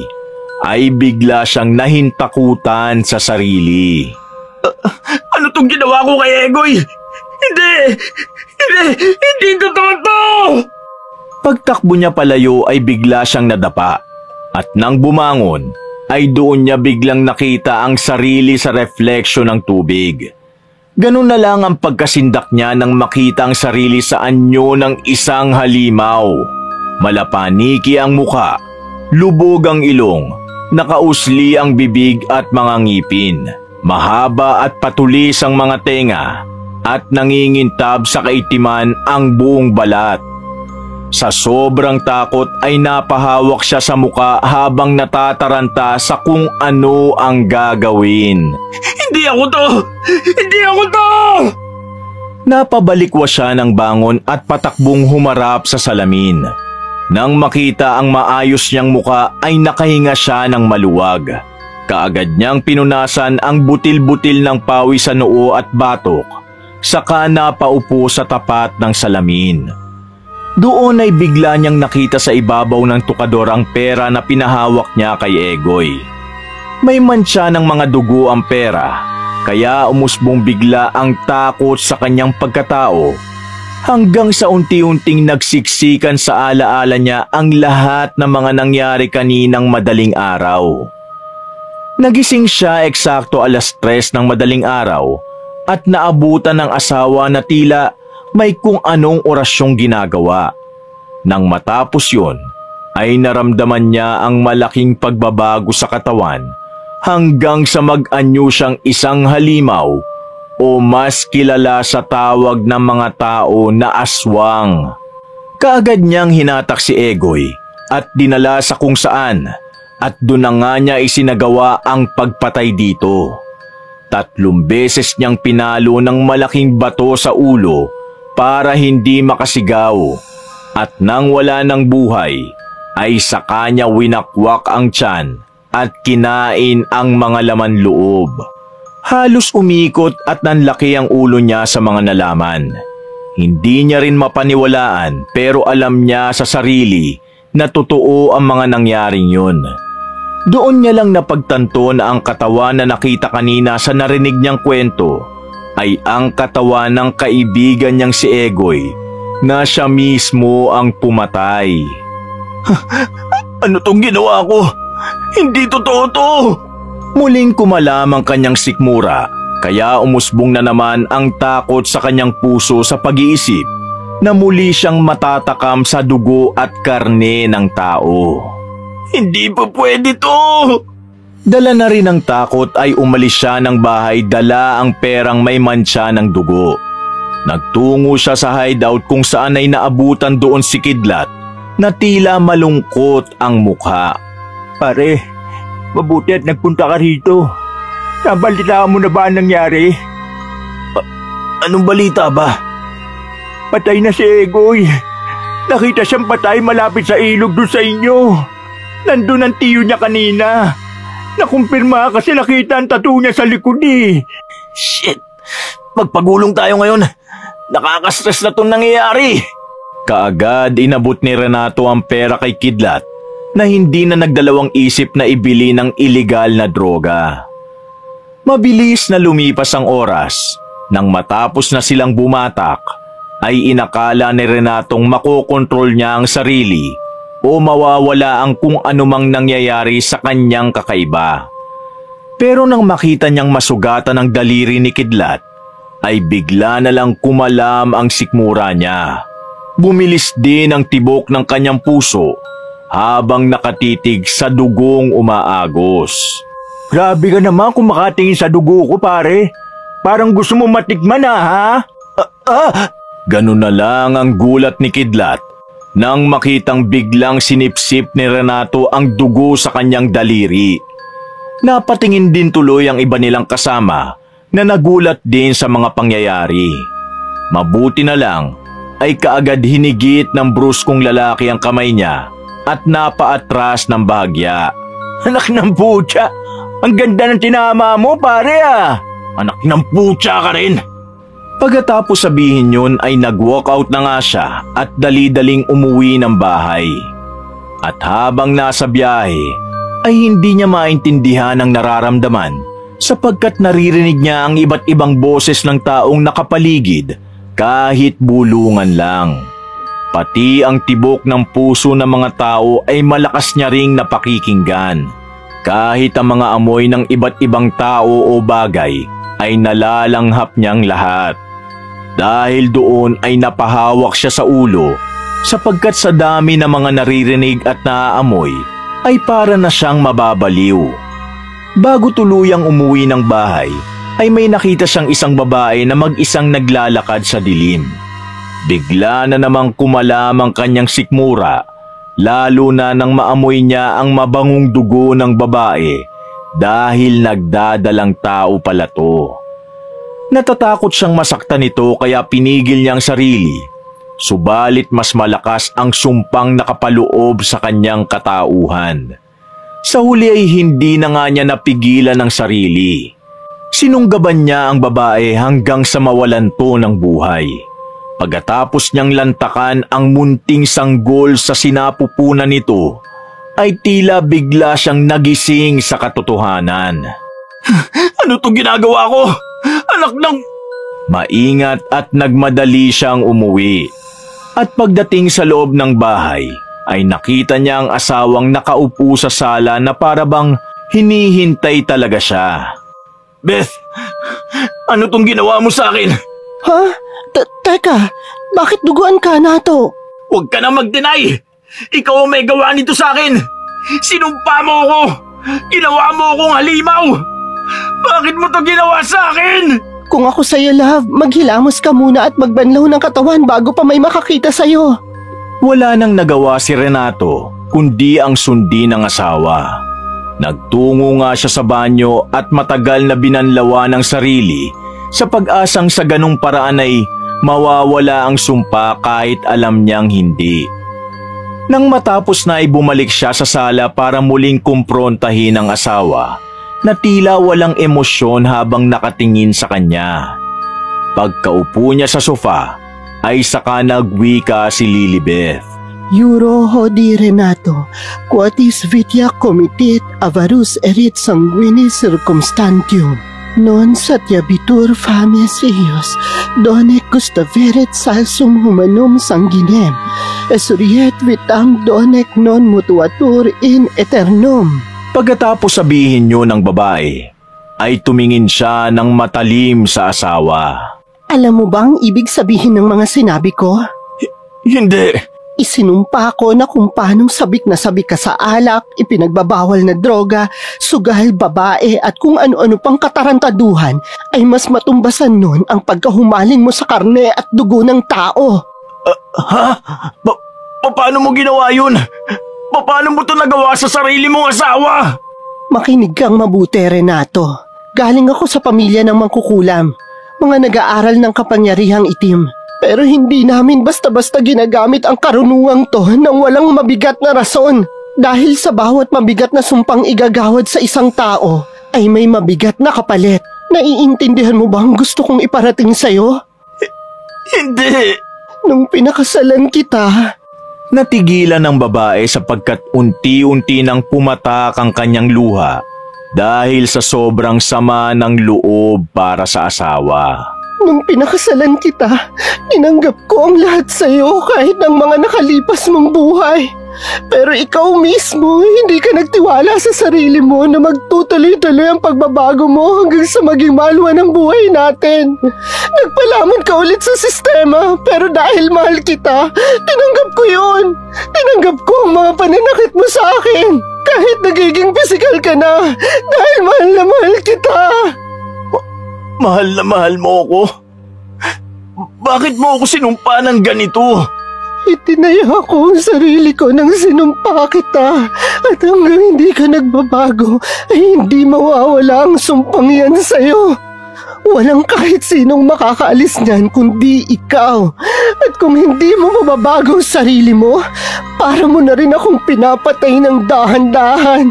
ay bigla siyang nahintakutan sa sarili. Ano tong ginawa ko kay Egoy? Hindi totoo to! Pagtakbo niya palayo ay bigla siyang nadapa at nang bumangon ay doon niya biglang nakita ang sarili sa refleksyon ng tubig. Ganun na lang ang pagkasindak niya nang makita ang sarili sa anyo ng isang halimaw. Malapaniki ang muka, lubog ang ilong, nakausli ang bibig at mga ngipin, mahaba at patulis ang mga tenga, at nangingintab sa kaitiman ang buong balat. Sa sobrang takot ay napahawak siya sa muka habang natataranta sa kung ano ang gagawin. Hindi ako to! Hindi ako to! Napabalikwa siya ng bangon at patakbong humarap sa salamin. Nang makita ang maayos niyang muka ay nakahinga siya ng maluwag. Kaagad niyang pinunasan ang butil-butil ng pawis sa noo at batok. saka napaupo sa tapat ng salamin. Doon ay bigla niyang nakita sa ibabaw ng tukador ang pera na pinahawak niya kay Egoy. May mantsa ng mga dugo ang pera, kaya umusbong bigla ang takot sa kanyang pagkatao hanggang sa unti-unting nagsiksikan sa alaala niya ang lahat ng mga nangyari kaninang madaling araw. Nagising siya eksakto 3:00 ng madaling araw at naabutan ng asawa na tila may kung anong orasyong ginagawa. Nang matapos yun, ay naramdaman niya ang malaking pagbabago sa katawan hanggang sa mag-anyo siyang isang halimaw o mas kilala sa tawag ng mga tao na aswang. Kaagad niyang hinatak si Egoy at dinala sa kung saan at doon na nga niya isinagawa ang pagpatay dito. 3 beses niyang pinalo ng malaking bato sa ulo para hindi makasigaw at nang wala ng buhay ay saka niya winakwak ang tiyan at kinain ang mga laman loob. Halos umikot at nanlaki ang ulo niya sa mga nalaman. Hindi niya rin mapaniwalaan pero alam niya sa sarili na totoo ang mga nangyaring yun. Doon niya lang napagtanto na ang katawan na nakita kanina sa narinig niyang kwento ay ang katawan ng kaibigan niyang si Egoy na siya mismo ang pumatay. Ano tong ginawa ko? Hindi totoo to! Muling kumalam ang kanyang sikmura, kaya umusbong na naman ang takot sa kanyang puso sa pag-iisip na muli siyang matatakam sa dugo at karne ng tao. Hindi pa pwede to! Dala na rin ng takot ay umalis siya ng bahay, dala ang perang may mantsa ng dugo. Nagtungo siya sa hideout kung saan ay naabutan doon si Kidlat na tila malungkot ang mukha. Pare, mabuti at nagpunta ka rito. Nabalitaan mo na ba ang nangyari? Anong balita ba? Patay na si Egoy. Nakita siyang patay malapit sa ilog doon sa inyo. Nandun ang tiyo niya kanina. Nakumpirma kasi nakita ang tattoo niya sa likod eh. Shit! Magpagulong tayo ngayon. Nakaka-stress na itong nangyayari. Kaagad inabot ni Renato ang pera kay Kidlat na hindi na nagdalawang isip na ibili ng ilegal na droga. Mabilis na lumipas ang oras. Nang matapos na silang bumatak, ay inakala ni Renatong makokontrol niya ang sarili o mawawala ang kung anumang nangyayari sa kanyang kakaiba. Pero nang makita niyang masugatan ang daliri ni Kidlat, ay bigla na lang kumalam ang sikmura niya. Bumilis din ang tibok ng kanyang puso habang nakatitig sa dugong umaagos. Grabe ka naman kung makatingin sa dugo ko, pare. Parang gusto mo matikman na, ha? Ganun na lang ang gulat ni Kidlat nang makitang biglang sinipsip ni Renato ang dugo sa kanyang daliri. Napatingin din tuloy ang iba nilang kasama na nagulat din sa mga pangyayari. Mabuti na lang ay kaagad hinigit ng bruskong lalaki ang kamay niya at napaatras ng bahagya. Anak ng putya! Ang ganda ng tinama mo, pare ah! Anak ng putya ka rin! Pagkatapos sabihin yun ay nag-walkout na nga siya at dali-daling umuwi ng bahay. At habang nasa biyahe ay hindi niya maintindihan ang nararamdaman sapagkat naririnig niya ang iba't ibang boses ng taong nakapaligid kahit bulungan lang. Pati ang tibok ng puso ng mga tao ay malakas niya ring napakikinggan. Kahit ang mga amoy ng iba't ibang tao o bagay ay nalalanghap niyang lahat. Dahil doon ay napahawak siya sa ulo sapagkat sa dami ng mga naririnig at naaamoy ay para na siyang mababaliw. Bago tuluyang umuwi ng bahay ay may nakita siyang isang babae na mag-isang naglalakad sa dilim. Bigla na namang kumalam ang kanyang sikmura, lalo na nang maamoy niya ang mabangong dugo ng babae dahil nagdadalang tao pala to. Natatakot siyang masaktan nito kaya pinigil niya ang sarili. Subalit mas malakas ang sumpang nakapaloob sa kanyang katauhan. Sa huli ay hindi na nga niya napigilan ang sarili. Sinunggaban niya ang babae hanggang sa mawalan to ng buhay. Pagkatapos niyang lantakan ang munting sanggol sa sinapupunan nito, ay tila bigla siyang nagising sa katotohanan. Ano to ginagawa ko? Anak ng... Maingat at nagmadali siyang umuwi. At pagdating sa loob ng bahay, ay nakita niya ang asawang nakaupo sa sala na parabang hinihintay talaga siya. Beth, ano tong ginawa mo sa akin? Ha? Teka, bakit duguan ka na to? Huwag ka na mag-deny! Ikaw ang may gawa nito sa akin! Sinumpa mo ako! Ginawa mo akong halimaw! Bakit mo to ginawa sa akin? Kung ako sa'yo, love, maghilamos ka muna at magbanlaw ng katawan bago pa may makakita sa'yo. Wala nang nagawa si Renato kundi ang sundin ng asawa. Nagtungo nga siya sa banyo at matagal na binanlawan ng sarili sa pag-asang sa ganong paraan ay mawawala ang sumpa kahit alam niyang hindi. Nang matapos na ay bumalik siya sa sala para muling kumprontahin ang asawa na tila walang emosyon habang nakatingin sa kanya. Pagkaupo niya sa sofa ay saka nagwika si Lilibeth. Euro hodi Renato, quatis vitia comitet avarus erit sanguinis circumstantium. Non satiabitur fames eius, donec gustaveret salsum humanum sanguinem, esuriet vitam donec non mutuatur in eternum. Pagkatapos sabihin niyo ng babae, ay tumingin siya ng matalim sa asawa. Alam mo bang ibig sabihin ng mga sinabi ko? Hindi! Isinumpa ko na kung paanong sabik na sabik ka sa alak, ipinagbabawal na droga, sugal, babae at kung ano-ano pang katarantaduhan ay mas matumbasan nun ang pagkahumaling mo sa karne at dugo ng tao. Ha? Paano mo ginawa yun? Paano mo to nagawa sa sarili mong asawa? Makinig kang mabuti, Renato. Galing ako sa pamilya ng mangkukulam, mga nag-aaral ng kapangyarihang itim. Pero hindi namin basta-basta ginagamit ang karunungang to nang walang mabigat na rason. Dahil sa bawat mabigat na sumpang igagawad sa isang tao, ay may mabigat na kapalit. Naiintindihan mo ba ang gusto kong iparating sa'yo? Hindi! Nung pinakasalan kita... Natigilan ng babae sapagkat unti-unti nang pumatak ang kanyang luha dahil sa sobrang sama ng loob para sa asawa. Nung pinakasalan kita, tinanggap ko ang lahat sa'yo kahit ng mga nakalipas mong buhay. Pero ikaw mismo, hindi ka nagtiwala sa sarili mo na magtutuloy-tuloy ang pagbabago mo hanggang sa maging maluwan ang buhay natin. Nagpalaman ka ulit sa sistema, pero dahil mahal kita, tinanggap ko yun. Tinanggap ko ang mga pananakit mo sa akin. Kahit nagiging pisikal ka na, dahil mahal na mahal kita. Mahal na mahal mo ako? Bakit mo ako sinumpa ng ganito? Itinaya ko ang sarili ko nang sinumpa kita at hanggang hindi ka nagbabago ay hindi mawawala ang sumpang yan sa'yo. Walang kahit sinong makakaalis niyan kundi ikaw. At kung hindi mo mababago ang sarili mo, para mo na rin akong pinapatay ng dahan-dahan.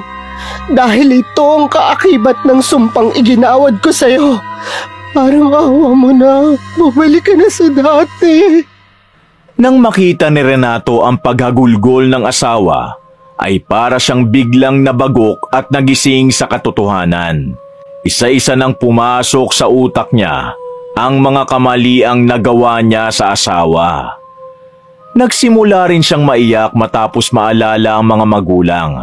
Dahil ito ang kaakibat ng sumpang iginawad ko sa'yo. Parang awa mo na, bumalik ka na sa dati. Nang makita ni Renato ang paghagulgol ng asawa, ay para siyang biglang nabagok at nagising sa katotohanan. Isa-isa nang pumasok sa utak niya ang mga kamaliang nagawa niya sa asawa. Nagsimula rin siyang maiyak matapos maalala ang mga magulang,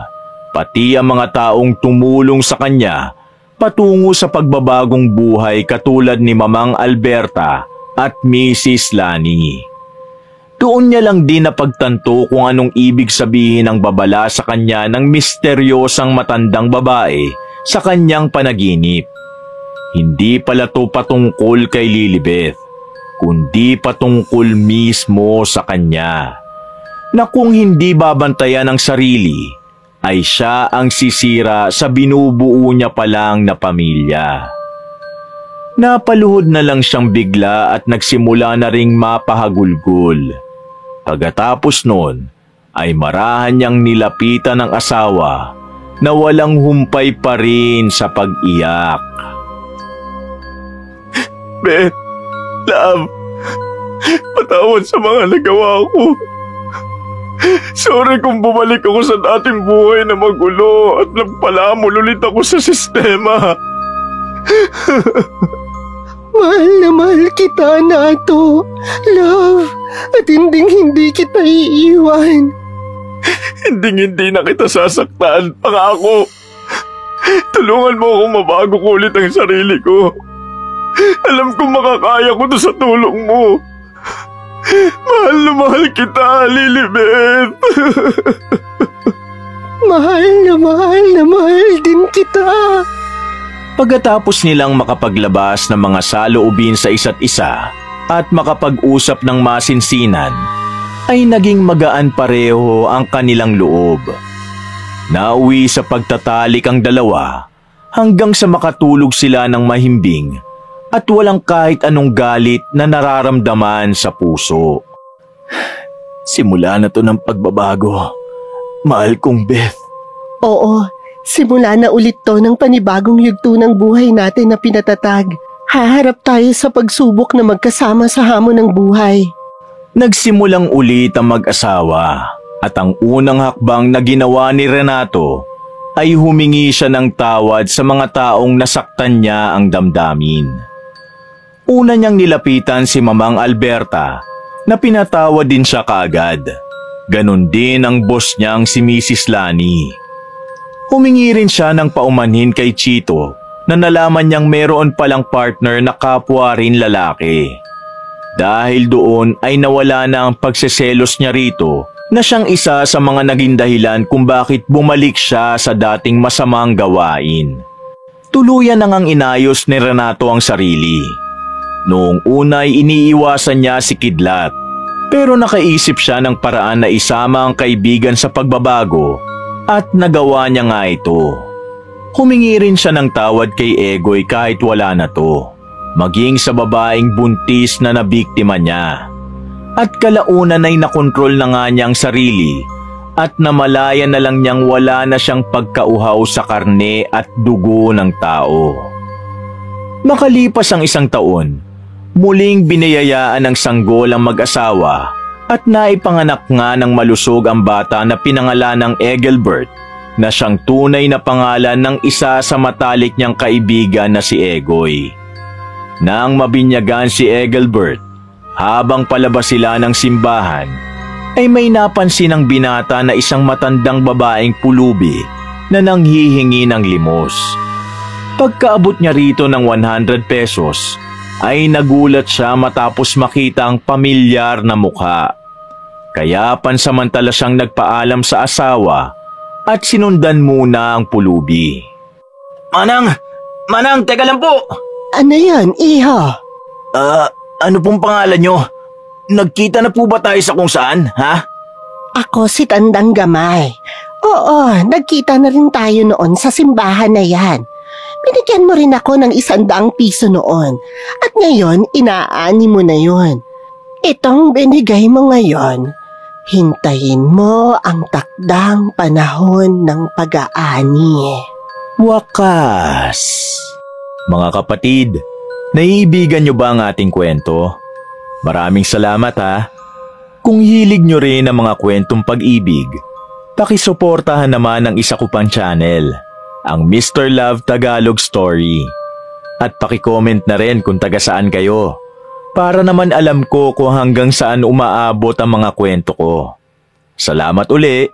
pati ang mga taong tumulong sa kanya patungo sa pagbabagong buhay katulad ni Mamang Alberta at Mrs. Lani. Doon niya lang din napagtanto kung anong ibig sabihin ng babala sa kanya ng misteryosang matandang babae sa kanyang panaginip. Hindi pala to patungkol kay Lilibeth, kundi patungkol mismo sa kanya. Na kung hindi babantayan ang sarili, ay siya ang sisira sa binubuo niya palang na pamilya. Napaluhod na lang siyang bigla at nagsimula na ring mapahagulgol. Pagkatapos noon ay marahan niyang nilapitan ng asawa na walang humpay pa rin sa pag-iyak. Beth, love, patawad sa mga nagawa ko. Sorry kung bumalik ako sa dating buhay na magulo at nagpalamol ulit ako sa sistema. Mahal na mahal kita, Nato. Love, at hindi kita iiwan. Hindi na kita sasaktan, pangako. Tulungan mo akong mabago ko ulit ang sarili ko. Alam kong makakaya ko to sa tulong mo. Mahal na mahal kita, Lilibet. Mahal na mahal din kita. Pagkatapos nilang makapaglabas ng mga saloobin sa isa't isa at makapag-usap ng masinsinan, ay naging magaan pareho ang kanilang loob. Nauwi sa pagtatalik ang dalawa hanggang sa makatulog sila ng mahimbing at walang kahit anong galit na nararamdaman sa puso. Simula na to ng pagbabago, mahal kong Beth. Oo, simula na ulit to ng panibagong yugto ng buhay natin na pinatatag. Haharap tayo sa pagsubok na magkasama sa hamon ng buhay. Nagsimulang ulit ang mag-asawa at ang unang hakbang na ginawa ni Renato ay humingi siya ng tawad sa mga taong nasaktan niya ang damdamin. Una niyang nilapitan si Mamang Alberta na pinatawad din siya kaagad. Ganon din ang boss niyang si Mrs. Lani. Humingi rin siya ng paumanhin kay Chito na nalaman niyang meron palang partner na kapwa rin lalaki. Dahil doon ay nawala na ang pagseselos niya rito na siyang isa sa mga naging dahilan kung bakit bumalik siya sa dating masamang gawain. Tuluyan nang ang inayos ni Renato ang sarili. Noong una ay iniiwasan niya si Kidlat, pero nakaisip siya ng paraan na isama ang kaibigan sa pagbabago at nagawa niya nga ito. Humingi rin siya ng tawad kay Egoy kahit wala na to, maging sa babaeng buntis na nabiktima niya. At kalaunan ay nakontrol na nga niyang sarili at namalaya na lang niyang wala na siyang pagkauhaw sa karne at dugo ng tao. Makalipas ang 1 taon, muling biniyayaan ng sanggol ang mag-asawa at naipanganak nga ng malusog ang bata na pinangalan ng Egelbert na siyang tunay na pangalan ng isa sa matalik niyang kaibigan na si Egoy. Nang mabinyagan si Egelbert, habang palabas sila ng simbahan, ay may napansin ng binata na isang matandang babaeng pulubi na nanghihingi ng limos. Pagkaabot niya rito ng 100 pesos, ay nagulat siya matapos makita ang pamilyar na mukha. Kaya pansamantala siyang nagpaalam sa asawa at sinundan muna ang pulubi. Manang, teka lang po. Ano yan, iha? Ano pong pangalan nyo? Nagkita na po ba tayo sa kung saan, ha? Ako si Tandang Gamay. Oo, nagkita na rin tayo noon sa simbahan na yan. Binigyan mo rin ako ng 100 piso noon. At ngayon, inaani mo na yun. Itong binigay mo ngayon, hintayin mo ang takdang panahon ng pag-aani. Wakas! Mga kapatid, naiibigan niyo ba ang ating kwento? Maraming salamat ha. Kung hilig niyo rin ang mga kwentong pag-ibig, pakisuportahan naman ang isa ko pang channel, ang Mr. Love Tagalog Story. At pakicomment na rin kung taga saan kayo, para naman alam ko kung hanggang saan umaabot ang mga kwento ko. Salamat uli!